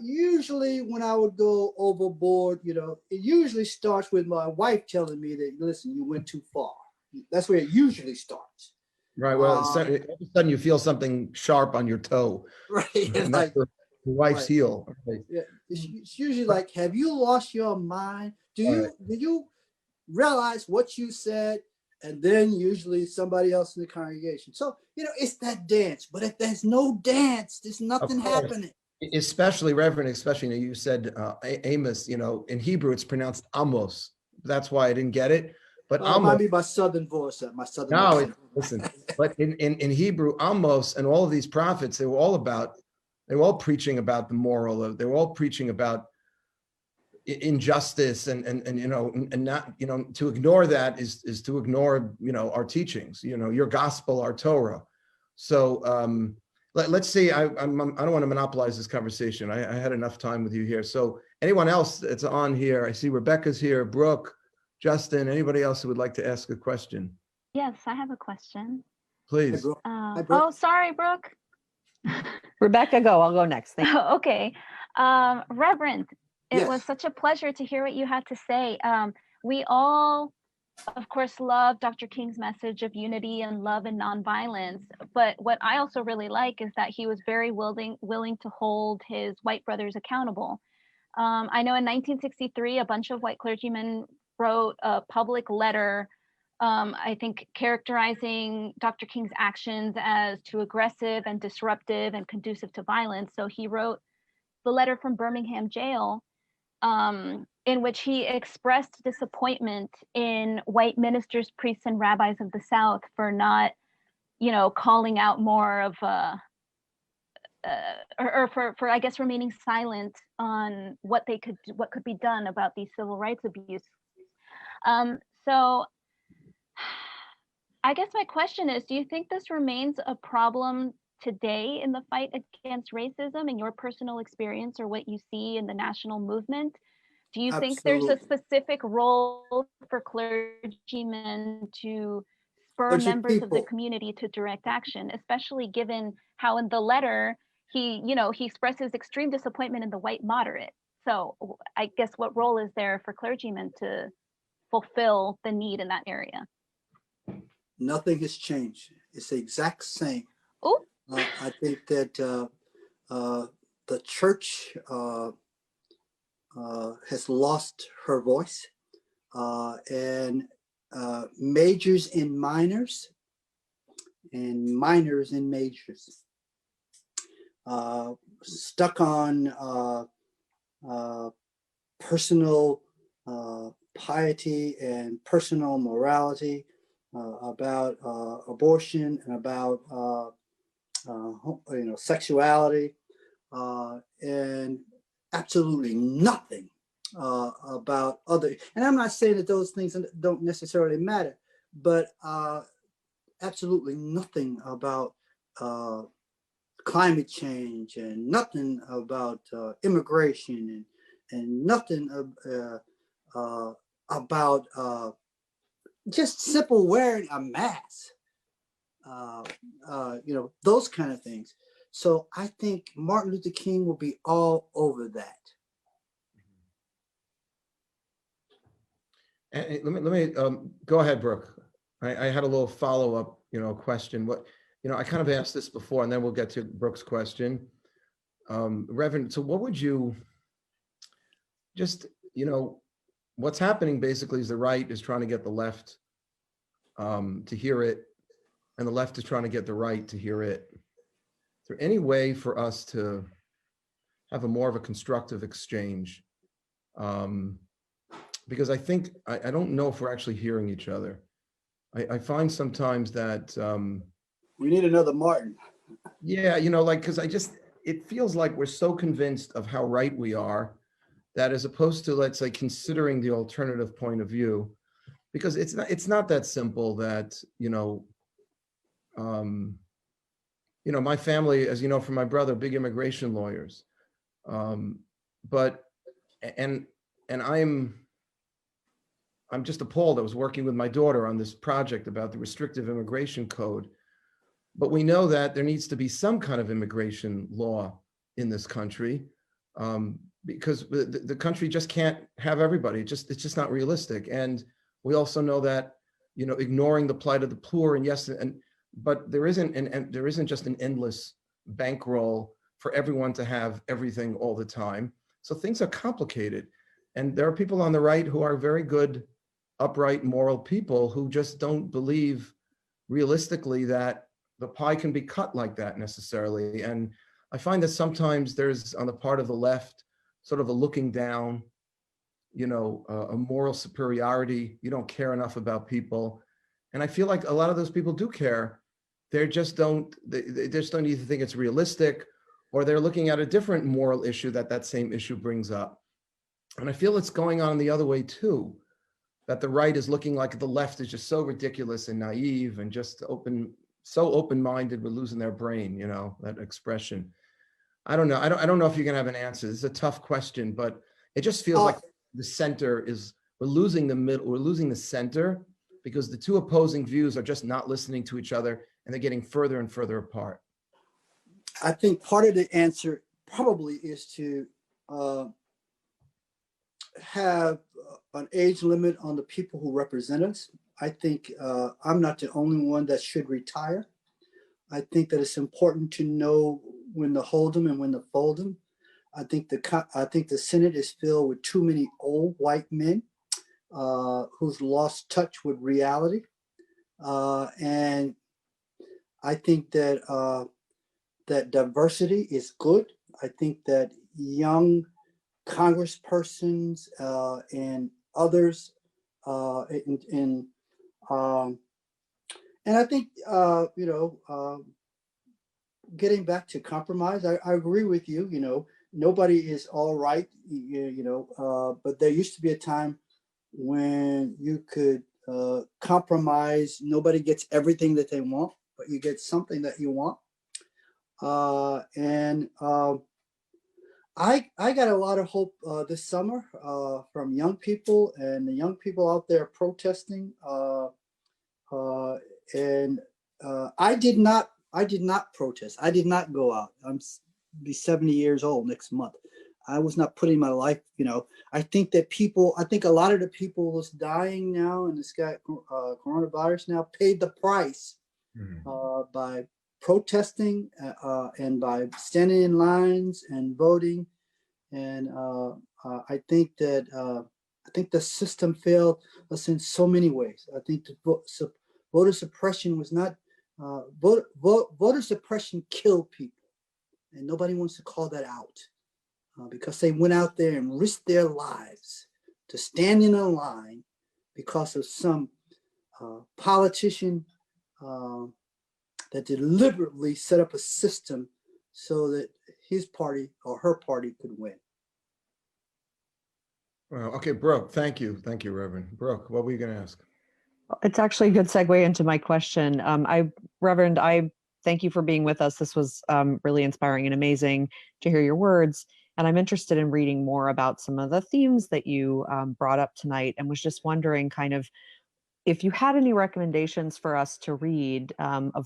usually when I would go overboard, it usually starts with my wife telling me that, listen, you went too far. That's where it usually starts. Right. Well, all of a sudden you feel something sharp on your toe. Right. And that's your wife's heel. Right. Yeah. It's usually like, have you lost your mind? Do you realize what you said? And then usually somebody else in the congregation. So, it's that dance. But if there's no dance, there's nothing happening. Especially, Reverend, you said Amos, in Hebrew, it's pronounced Amos. That's why I didn't get it. But Amos. Might be my southern voice. Listen, but in Hebrew, Amos and all of these prophets, they were all preaching about the moral. They were all preaching about injustice and not, to ignore that is to ignore, our teachings, your gospel, our Torah. So let's see, I don't want to monopolize this conversation. I had enough time with you here. So anyone else that's on here, I see Rebecca's here, Brooke, Justin, anybody else who would like to ask a question? Yes, I have a question. Please. Hi, Brooke. Oh, sorry, Brooke. Rebecca, go. I'll go next. Thank you. Okay. Reverend, it Yes. was such a pleasure to hear what you had to say. We all, of course, love Dr. King's message of unity and love and nonviolence. But what I also really like is that he was very willing to hold his white brothers accountable. I know in 1963, a bunch of white clergymen wrote a public letter, I think characterizing Dr. King's actions as too aggressive and disruptive and conducive to violence. So he wrote the letter from Birmingham jail, in which he expressed disappointment in white ministers, priests, and rabbis of the South for not, calling out more of for I guess remaining silent on what could be done about these civil rights abuses. So I guess my question is, do you think this remains a problem today in the fight against racism, in your personal experience or what you see in the national movement? Do you think there's a specific role for clergymen to spur members of the community to direct action, especially given how in the letter he expresses extreme disappointment in the white moderate? So I guess what role is there for clergymen to fulfill the need in that area? Nothing has changed. It's the exact same. Oh, I think that the church has lost her voice, and majors in minors and minors in majors, stuck on personal piety and personal morality, about abortion and about sexuality, and absolutely nothing about other. And I'm not saying that those things don't necessarily matter, but absolutely nothing about climate change, and nothing about immigration, and nothing about just simple wearing a mask, those kind of things. So I think Martin Luther King will be all over that. And let me go ahead, Brooke. I had a little follow-up, question. What, I kind of asked this before, and then we'll get to Brooke's question. Reverend, so what would you just, what's happening basically is the right is trying to get the left to hear it and the left is trying to get the right to hear it. Is there any way for us to have a more of a constructive exchange? Because I think, I don't know if we're actually hearing each other. I find sometimes that, We need another Martin. yeah, you know, like, because it feels like we're so convinced of how right we are that as opposed to, let's say, considering the alternative point of view, because it's not that simple that, my family, as you know, from my brother, big immigration lawyers. But, and I'm just appalled. I was working with my daughter on this project about the restrictive immigration code. But we know that there needs to be some kind of immigration law in this country, because the country just can't have everybody. It's just not realistic. And we also know that, ignoring the plight of the poor, and yes, but there isn't just an endless bankroll for everyone to have everything all the time. So things are complicated. And there are people on the right who are very good, upright, moral people who just don't believe realistically that the pie can be cut like that necessarily. And I find that sometimes there's, on the part of the left, sort of a looking down, a moral superiority. You don't care enough about people. And I feel like a lot of those people do care. They just don't either think it's realistic, or they're looking at a different moral issue that same issue brings up. And I feel it's going on the other way too, that the right is looking like the left is just so ridiculous and naive and just so open-minded with losing their brain, that expression. I don't know. I don't know if you can have an answer. This is a tough question, but it just feels like the center we're losing the middle, we're losing the center, because the two opposing views are just not listening to each other, and they're getting further and further apart. I think part of the answer probably is to have an age limit on the people who represent us. I think I'm not the only one that should retire. I think that it's important to know when to hold them and when to fold them. I think the Senate is filled with too many old white men who's lost touch with reality. And I think that that diversity is good. I think that young congresspersons and others, and I think getting back to compromise, I agree with you. Nobody is all right, but there used to be a time when you could compromise. Nobody gets everything that they want, but you get something that you want. I got a lot of hope this summer from young people, and the young people out there protesting. I did not protest. I did not go out. Be 70 years old next month. I was not putting my life. I think a lot of the people that's dying now and this got coronavirus now paid the price by protesting and by standing in lines and voting. And I think the system failed us in so many ways. I think the voter suppression was not voter suppression killed people, and nobody wants to call that out because they went out there and risked their lives to stand in a line because of some politician that deliberately set up a system so that his party or her party could win. Well, okay, Brooke, thank you, Reverend. Brooke, what were you going to ask? It's actually a good segue into my question. Reverend, I thank you for being with us. This was really inspiring and amazing to hear your words. And I'm interested in reading more about some of the themes that you brought up tonight, and was just wondering kind of if you had any recommendations for us to read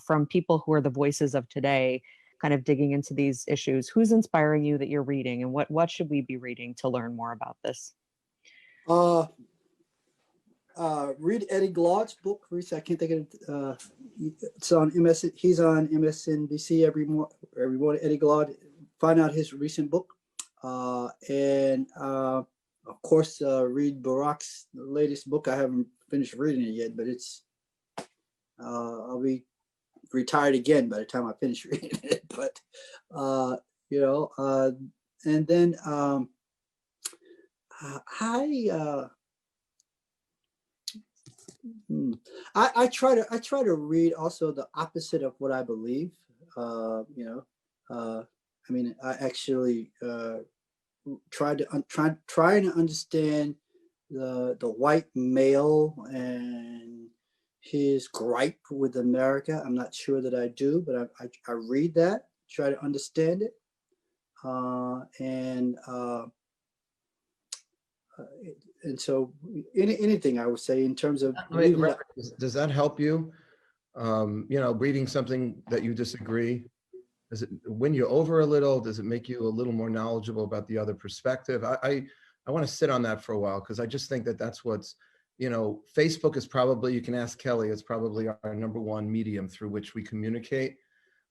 from people who are the voices of today, kind of digging into these issues. Who's inspiring you that you're reading, and what should we be reading to learn more about this? Read Eddie Glaude's book. I can't think of it. It's on MS. He's on MSNBC every morning. Eddie Glaude. Find out his recent book, and of course, read Barack's latest book. I haven't finished reading it yet, but it's. I'll be retired again by the time I finish reading it. But you know, and then I try to read also the opposite of what I believe. You know, I mean, I actually trying to understand the white male and his gripe with America. I'm not sure that I do, but I read that, try to understand it, and so anything I would say in terms of does that help you? You know, reading something that you disagree, does it win you over a little? Does it make you a little more knowledgeable about the other perspective? I want to sit on that for a while, because I just think that that's what's, you know, Facebook is probably, you can ask Kelly, it's probably our #1 medium through which we communicate.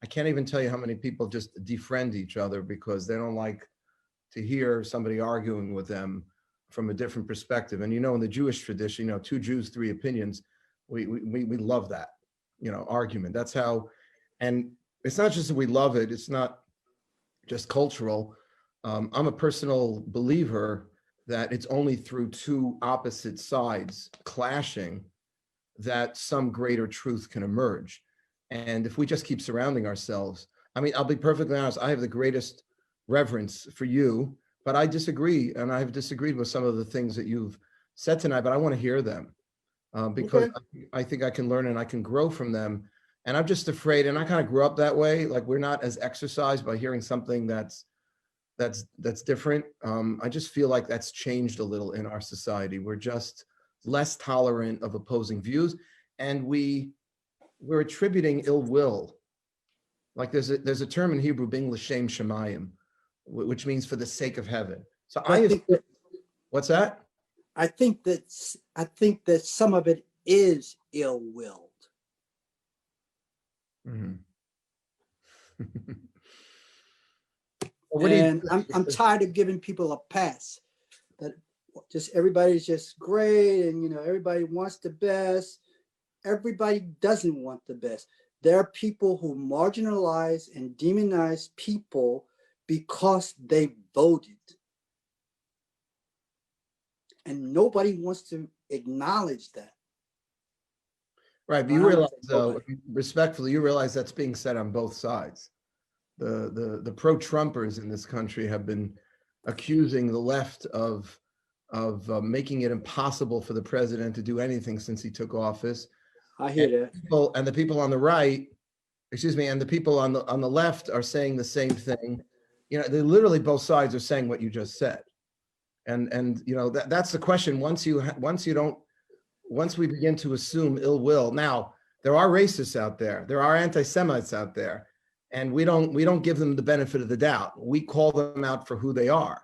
I can't even tell you how many people just defriend each other because they don't like to hear somebody arguing with them from a different perspective. And, you know, in the Jewish tradition, you know, 2 Jews, 3 opinions, we love that, you know, argument. That's how, and it's not just that we love it, it's not just cultural. I'm a personal believer that it's only through 2 opposite sides clashing that some greater truth can emerge. And if we just keep surrounding ourselves, I mean, I'll be perfectly honest, I have the greatest reverence for you, but I disagree, and I've disagreed with some of the things that you've said tonight, but I want to hear them because okay. I think I can learn and I can grow from them. And I'm just afraid, and I kind of grew up that way, like we're not as exercised by hearing something that's different. I just feel like that's changed a little in our society. We're just less tolerant of opposing views, and we're attributing ill will. Like there's a term in Hebrew, being l'shem shamayim, which means for the sake of heaven. So what's that? I think that some of it is ill-willed. Mm-hmm. And I'm tired of giving people a pass. That just everybody's just great, and you know everybody wants the best. Everybody doesn't want the best. There are people who marginalize and demonize people because they voted, and nobody wants to acknowledge that. Right, but you realize, though, respectfully, you realize that's being said on both sides. The pro-Trumpers in this country have been accusing the left of making it impossible for the president to do anything since he took office. I hear that. And the people on the right, excuse me, and the people on the left are saying the same thing. You know, they literally both sides are saying what you just said. And you know that's the question. Once we begin to assume ill will, now there are racists out there, there are anti-Semites out there, and we don't give them the benefit of the doubt. We call them out for who they are.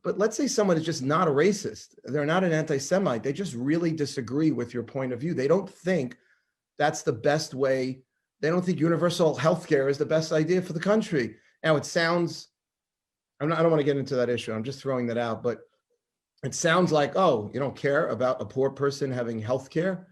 But let's say someone is just not a racist, they're not an anti-Semite, they just really disagree with your point of view. They don't think that's the best way. They don't think universal health care is the best idea for the country. Now it sounds, I don't want to get into that issue, I'm just throwing that out, but it sounds like, oh, you don't care about a poor person having health care,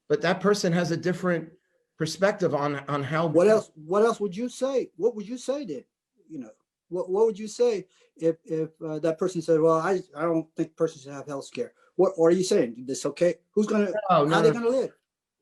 but that person has a different perspective on how. What else would you say? What would you say then? You know, what would you say if that person said, well, I don't think persons should have health care? What are you saying? This okay? Who's gonna? How are they gonna live?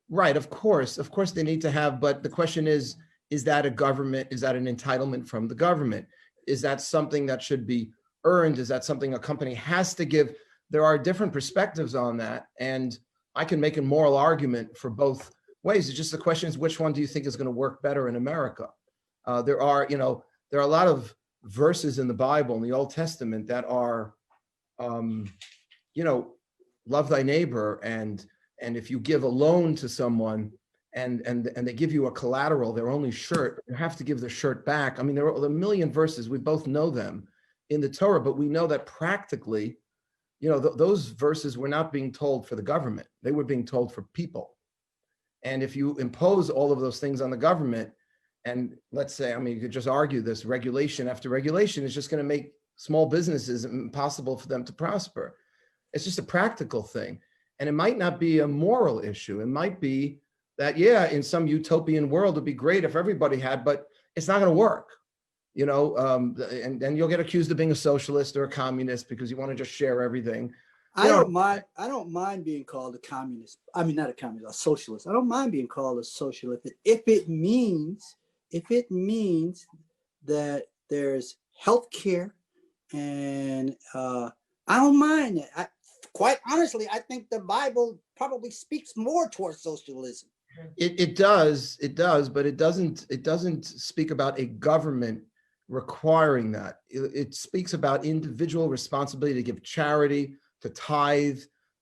Right, of course they need to have, but the question is that a government? Is that an entitlement from the government? Is that something that should be earned? Is that something a company has to give? There are different perspectives on that, and I can make a moral argument for both ways. It's just the question is, which one do you think is going to work better in America? There are a lot of verses in the Bible, in the Old Testament, that are, love thy neighbor, and if you give a loan to someone and they give you a collateral, their only shirt, you have to give the shirt back. I mean, there are a million verses, we both know them in the Torah, but we know that practically, those verses were not being told for the government. They were being told for people. And if you impose all of those things on the government, and let's say, you could just argue this, regulation after regulation is just going to make small businesses impossible for them to prosper. It's just a practical thing. And it might not be a moral issue. It might be that, yeah, in some utopian world, it'd be great if everybody had, but it's not going to work. You know, and then you'll get accused of being a socialist or a communist because you want to just share everything. I don't mind. I don't mind being called a communist. I mean, not a communist, a socialist. I don't mind being called a socialist if it means that there's health care, and I don't mind that. Quite honestly, I think the Bible probably speaks more towards socialism. It does, but it doesn't speak about a government requiring that. It speaks about individual responsibility to give charity, to tithe,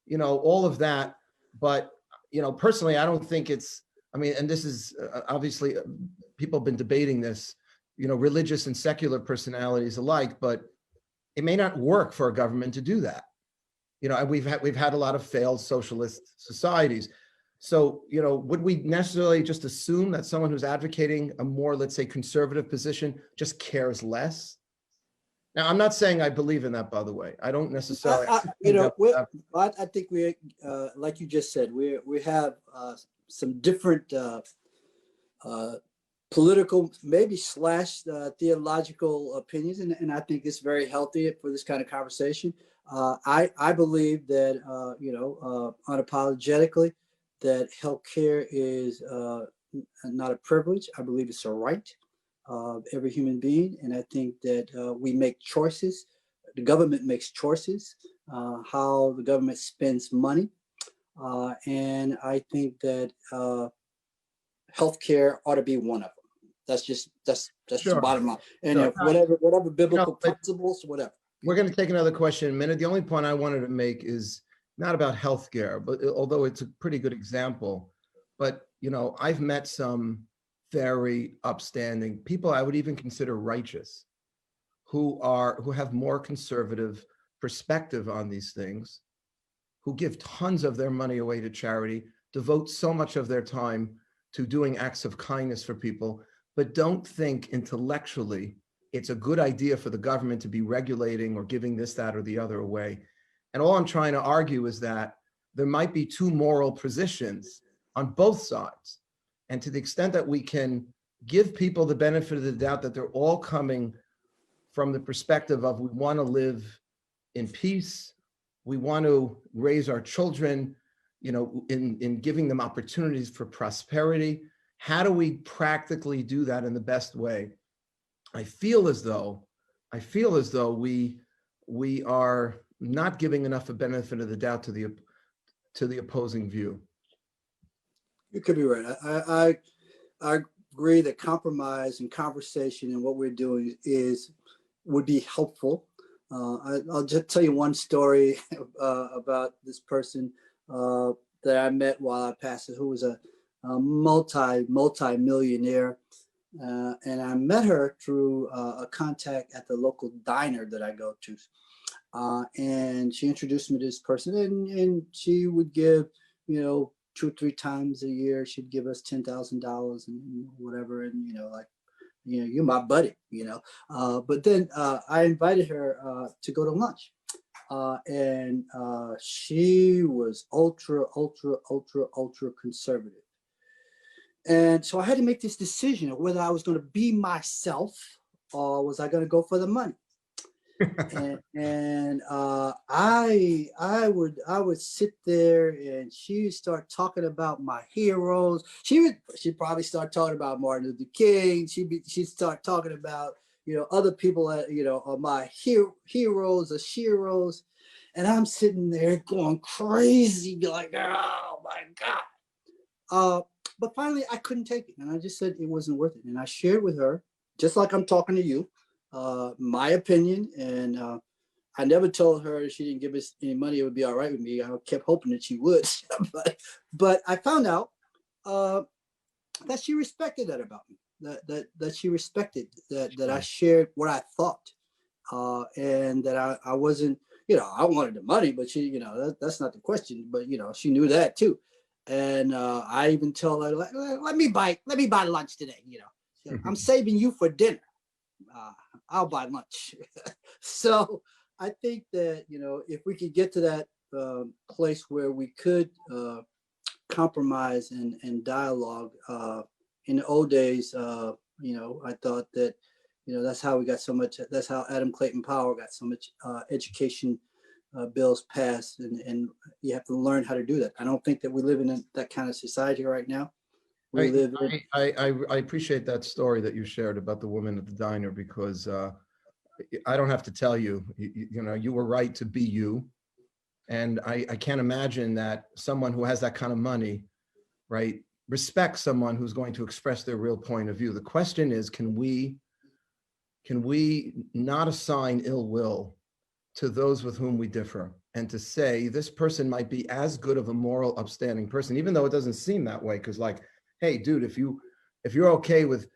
you know, all of that. But, you know, personally, I don't think it's, I mean, and this is obviously people have been debating this, you know, religious and secular personalities alike, but it may not work for a government to do that. You know, and we've had a lot of failed socialist societies. So, you know, would we necessarily just assume that someone who's advocating a more, let's say, conservative position just cares less? Now, I'm not saying I believe in that, by the way. I don't necessarily. You know, I think we, like you just said, we have some different political, maybe / theological opinions, and I think it's very healthy for this kind of conversation. I believe that you know, unapologetically, that healthcare is not a privilege. I believe it's a right of every human being, and I think that we make choices. The government makes choices how the government spends money, and I think that healthcare ought to be one of them. That's Sure. the bottom line. And Sure. if whatever biblical principles, whatever. We're going to take another question in a minute. The only point I wanted to make is not about healthcare, but although it's a pretty good example, but you know, I've met some very upstanding people I would even consider righteous, who have more conservative perspective on these things, who give tons of their money away to charity, devote so much of their time to doing acts of kindness for people, but don't think intellectually it's a good idea for the government to be regulating or giving this, that, or the other away. And all I'm trying to argue is that there might be two moral positions on both sides. And to the extent that we can give people the benefit of the doubt that they're all coming from the perspective of we want to live in peace, we want to raise our children, you know, in giving them opportunities for prosperity. How do we practically do that in the best way? I feel as though we are not giving enough a benefit of the doubt to the opposing view. You could be right. I agree that compromise and conversation and what we're doing would be helpful. I'll just tell you one story about this person that I met while I passed, who was a multi-millionaire. And I met her through a contact at the local diner that I go to. And she introduced me to this person, and she would give, you know, 2 or 3 times a year, she'd give us $10,000 and whatever. And, you know, like, you know, you're my buddy, you know. But then I invited her to go to lunch. And she was ultra conservative. And so I had to make this decision of whether I was going to be myself or was I going to go for the money. and I would sit there and she would start talking about my heroes. She'd probably start talking about Martin Luther King. She'd start talking about, you know, other people that, you know, are my heroes or sheroes. And I'm sitting there going crazy, like, oh my God. But finally I couldn't take it. And I just said it wasn't worth it. And I shared with her, just like I'm talking to you, my opinion. And I never told her if she didn't give us any money, it would be all right with me. I kept hoping that she would. but I found out that she respected that about me, that she respected that I shared what I thought, and that I wasn't, you know, I wanted the money, but she, you know, that's not the question, but, you know, she knew that too. And I even told her, let me buy lunch today. You know, I'm saving you for dinner. I'll buy lunch. So I think that, you know, if we could get to that place where we could compromise and dialogue. In the old days, I thought that, that's how we got so much, that's how Adam Clayton Powell got so much education bills passed, and you have to learn how to do that. I don't think that we live in that kind of society right now. I appreciate that story that you shared about the woman at the diner, because I don't have to tell you, you were right to be you. And I can't imagine that someone who has that kind of money, right, respects someone who's going to express their real point of view. The question is, can we not assign ill will to those with whom we differ, and to say this person might be as good of a moral, upstanding person, even though it doesn't seem that way? Because, like, hey, dude, if you're okay with,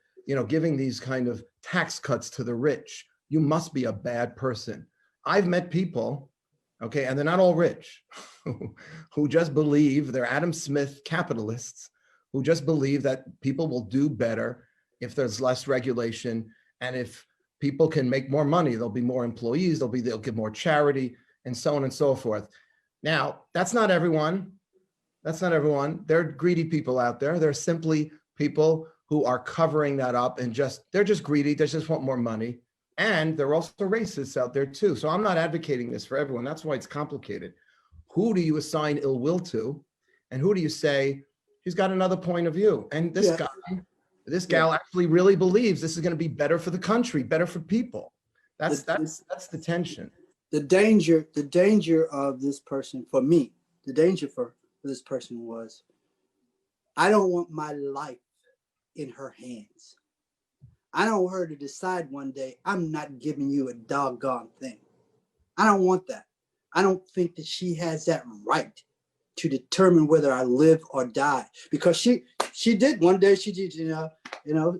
giving these kind of tax cuts to the rich, you must be a bad person. I've met people, okay, and they're not all rich, who just believe, they're Adam Smith capitalists, who just believe that people will do better if there's less regulation, and if people can make more money, there'll be more employees, they'll give more charity, and so on and so forth. Now, that's not everyone. That's not everyone. There are greedy people out there. They're simply people who are covering that up, and they're just greedy. They just want more money. And there are also racists out there too. So I'm not advocating this for everyone. That's why it's complicated. Who do you assign ill will to? And who do you say, he's got another point of view? And this gal actually really believes this is going to be better for the country, better for people. That's the tension. The danger of this person, for me, the danger for this person was, I don't want my life in her hands. I don't want her to decide one day, I'm not giving you a doggone thing. I don't want that. I don't think that she has that right to determine whether I live or die, because she did one day. She did,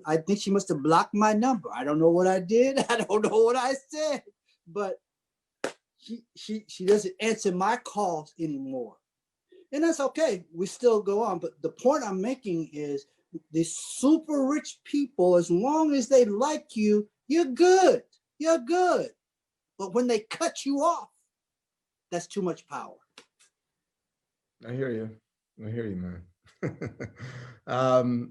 I think she must have blocked my number. I don't know what I did. I don't know what I said, but she doesn't answer my calls anymore. And that's okay. We still go on. But the point I'm making is, the super rich people, as long as they like you, you're good. You're good. But when they cut you off, that's too much power. I hear you. Man.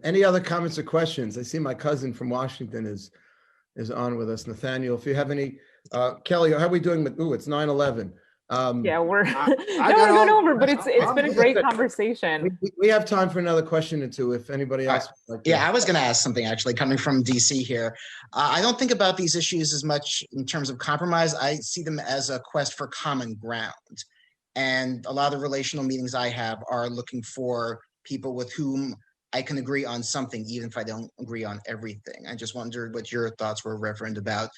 Any other comments or questions? I see my cousin from Washington is on with us. Nathaniel, if you have any, Kelly, how are we doing with, it's 9/11. Yeah, we're going over, but it's been a great conversation. We have time for another question or two if anybody else would like to. Yeah, I was going to ask something, actually, coming from DC here. I don't think about these issues as much in terms of compromise. I see them as a quest for common ground. And a lot of the relational meetings I have are looking for people with whom I can agree on something, even if I don't agree on everything. I just wondered what your thoughts were, Reverend, about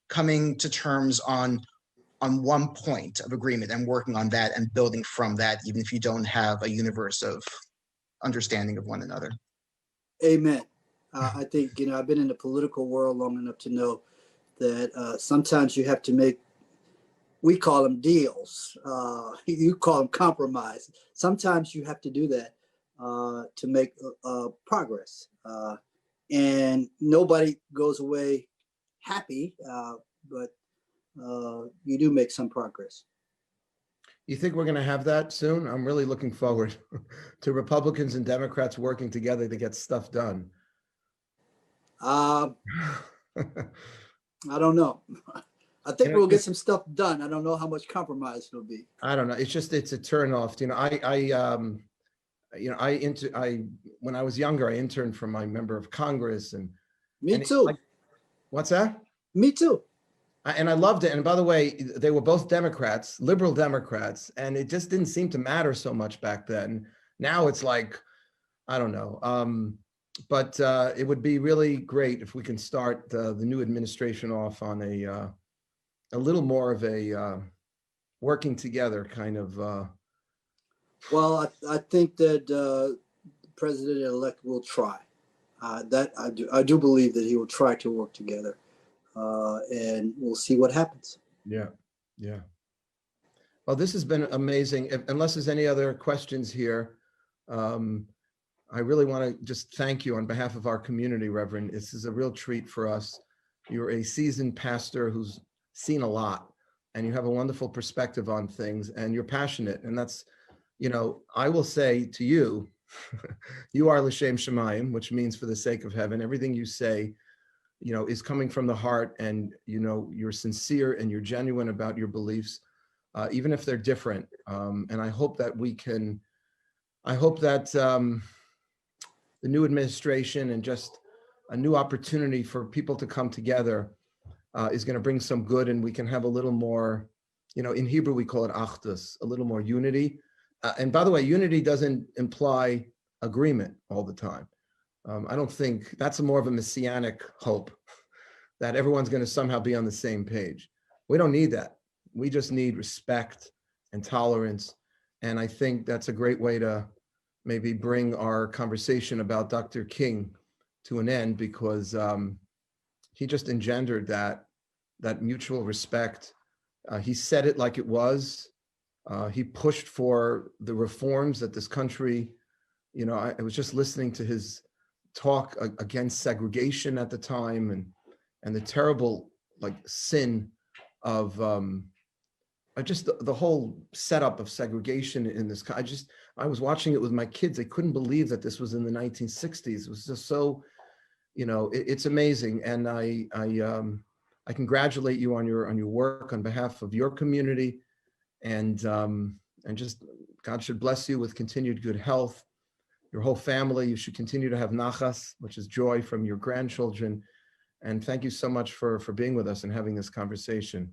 coming to terms on one point of agreement and working on that and building from that, even if you don't have a universe of understanding of one another. Amen. I think, I've been in the political world long enough to know that sometimes you have to make, we call them deals. You call them compromise. Sometimes you have to do that to make progress. And nobody goes away happy, but you do make some progress. You think we're going to have that soon? I'm really looking forward to Republicans and Democrats working together to get stuff done. I don't know. I think we'll get some stuff done. I don't know how much compromise it'll be. I don't know. It's a turnoff. When I was younger, I interned for my member of Congress, and me too. What's that? Me too. And I loved it. And by the way, they were both Democrats, liberal Democrats, and it just didn't seem to matter so much back then. Now it's like, I don't know. But it would be really great if we can start the new administration off on a little more of a working together kind of. Well, I think that the president-elect will try. That I do believe that he will try to work together. And we'll see what happens. Yeah. Well, this has been amazing. Unless there's any other questions here, I really want to just thank you on behalf of our community, Reverend. This is a real treat for us. You're a seasoned pastor who's seen a lot, and you have a wonderful perspective on things, and you're passionate. And that's, I will say to you, You are L'Shem Shemayim, which means for the sake of heaven. Everything you say, is coming from the heart, and you're sincere and you're genuine about your beliefs, even if they're different. And I hope that the new administration and just a new opportunity for people to come together is going to bring some good, and we can have a little more, in Hebrew we call it achdus, a little more unity. And by the way, unity doesn't imply agreement all the time. I don't think that's more of a messianic hope that everyone's going to somehow be on the same page. We don't need that. We just need respect and tolerance. And I think that's a great way to maybe bring our conversation about Dr. King to an end, because he just engendered that mutual respect. He said it like it was. He pushed for the reforms that this country, I was just listening to his talk against segregation at the time, and the terrible sin of just the whole setup of segregation in this. I was watching it with my kids. They couldn't believe that this was in the 1960s. It was just so, it's amazing. And I congratulate you on your work on behalf of your community, and just God should bless you with continued good health. Your whole family, you should continue to have nachas, which is joy from your grandchildren. And thank you so much for being with us and having this conversation.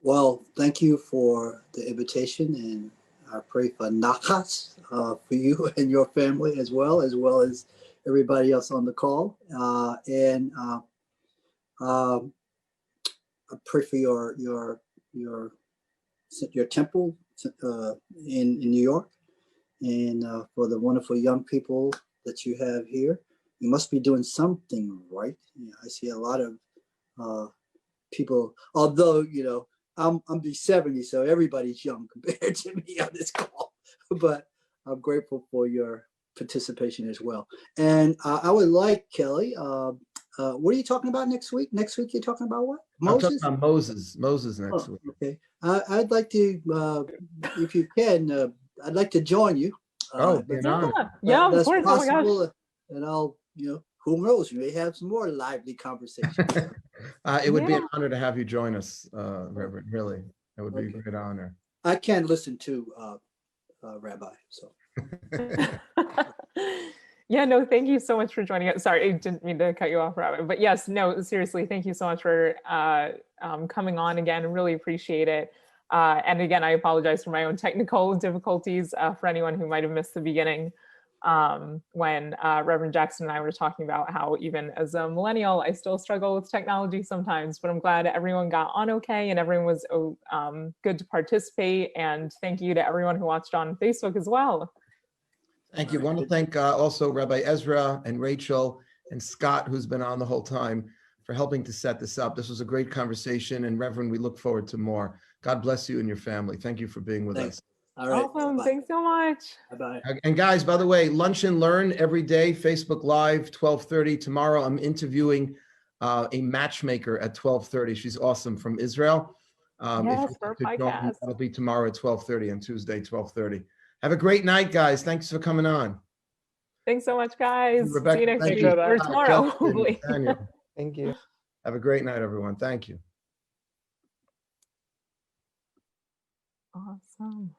Well, thank you for the invitation, and I pray for nachas for you and your family as well as everybody else on the call. And I pray for your temple in New York, and for the wonderful young people that you have here. You must be doing something right. I see a lot of people, although I'm be 70, so everybody's young compared to me on this call. But I'm grateful for your participation as well. And I would like, Kelly, what are you talking about next week? Next week you're talking about what? Moses? I'm talking about Moses next week. Okay. I'd like to, if you can, I'd like to join you. Yeah, of course. Oh my gosh. And I'll, who knows? We may have some more lively conversations. It would be an honor to have you join us, Reverend. Really, it would be a great honor. I can listen to Rabbi. So. Yeah, no, thank you so much for joining us. Sorry, I didn't mean to cut you off, Rabbi. But yes, no, seriously, thank you so much for coming on again. Really appreciate it. And again, I apologize for my own technical difficulties for anyone who might have missed the beginning when Reverend Jackson and I were talking about how even as a millennial, I still struggle with technology sometimes, but I'm glad everyone got on okay and everyone was good to participate. And thank you to everyone who watched on Facebook as well. Thank you. I want to thank also Rabbi Ezra and Rachel and Scott, who's been on the whole time, for helping to set this up. This was a great conversation, and Reverend, we look forward to more. God bless you and your family. Thank you for being with us. All right. Awesome. Thanks so much. Bye-bye. And guys, by the way, Lunch and Learn every day, Facebook Live, 12:30. Tomorrow, I'm interviewing a matchmaker at 12:30. She's awesome, from Israel. Yes, for a podcast. That'll be tomorrow at 12:30 and Tuesday, 12:30. Have a great night, guys. Thanks for coming on. Thanks so much, guys. Rebecca, see you next thank week you. or tomorrow, hopefully. Daniel. Thank you. Have a great night, everyone. Thank you. Awesome.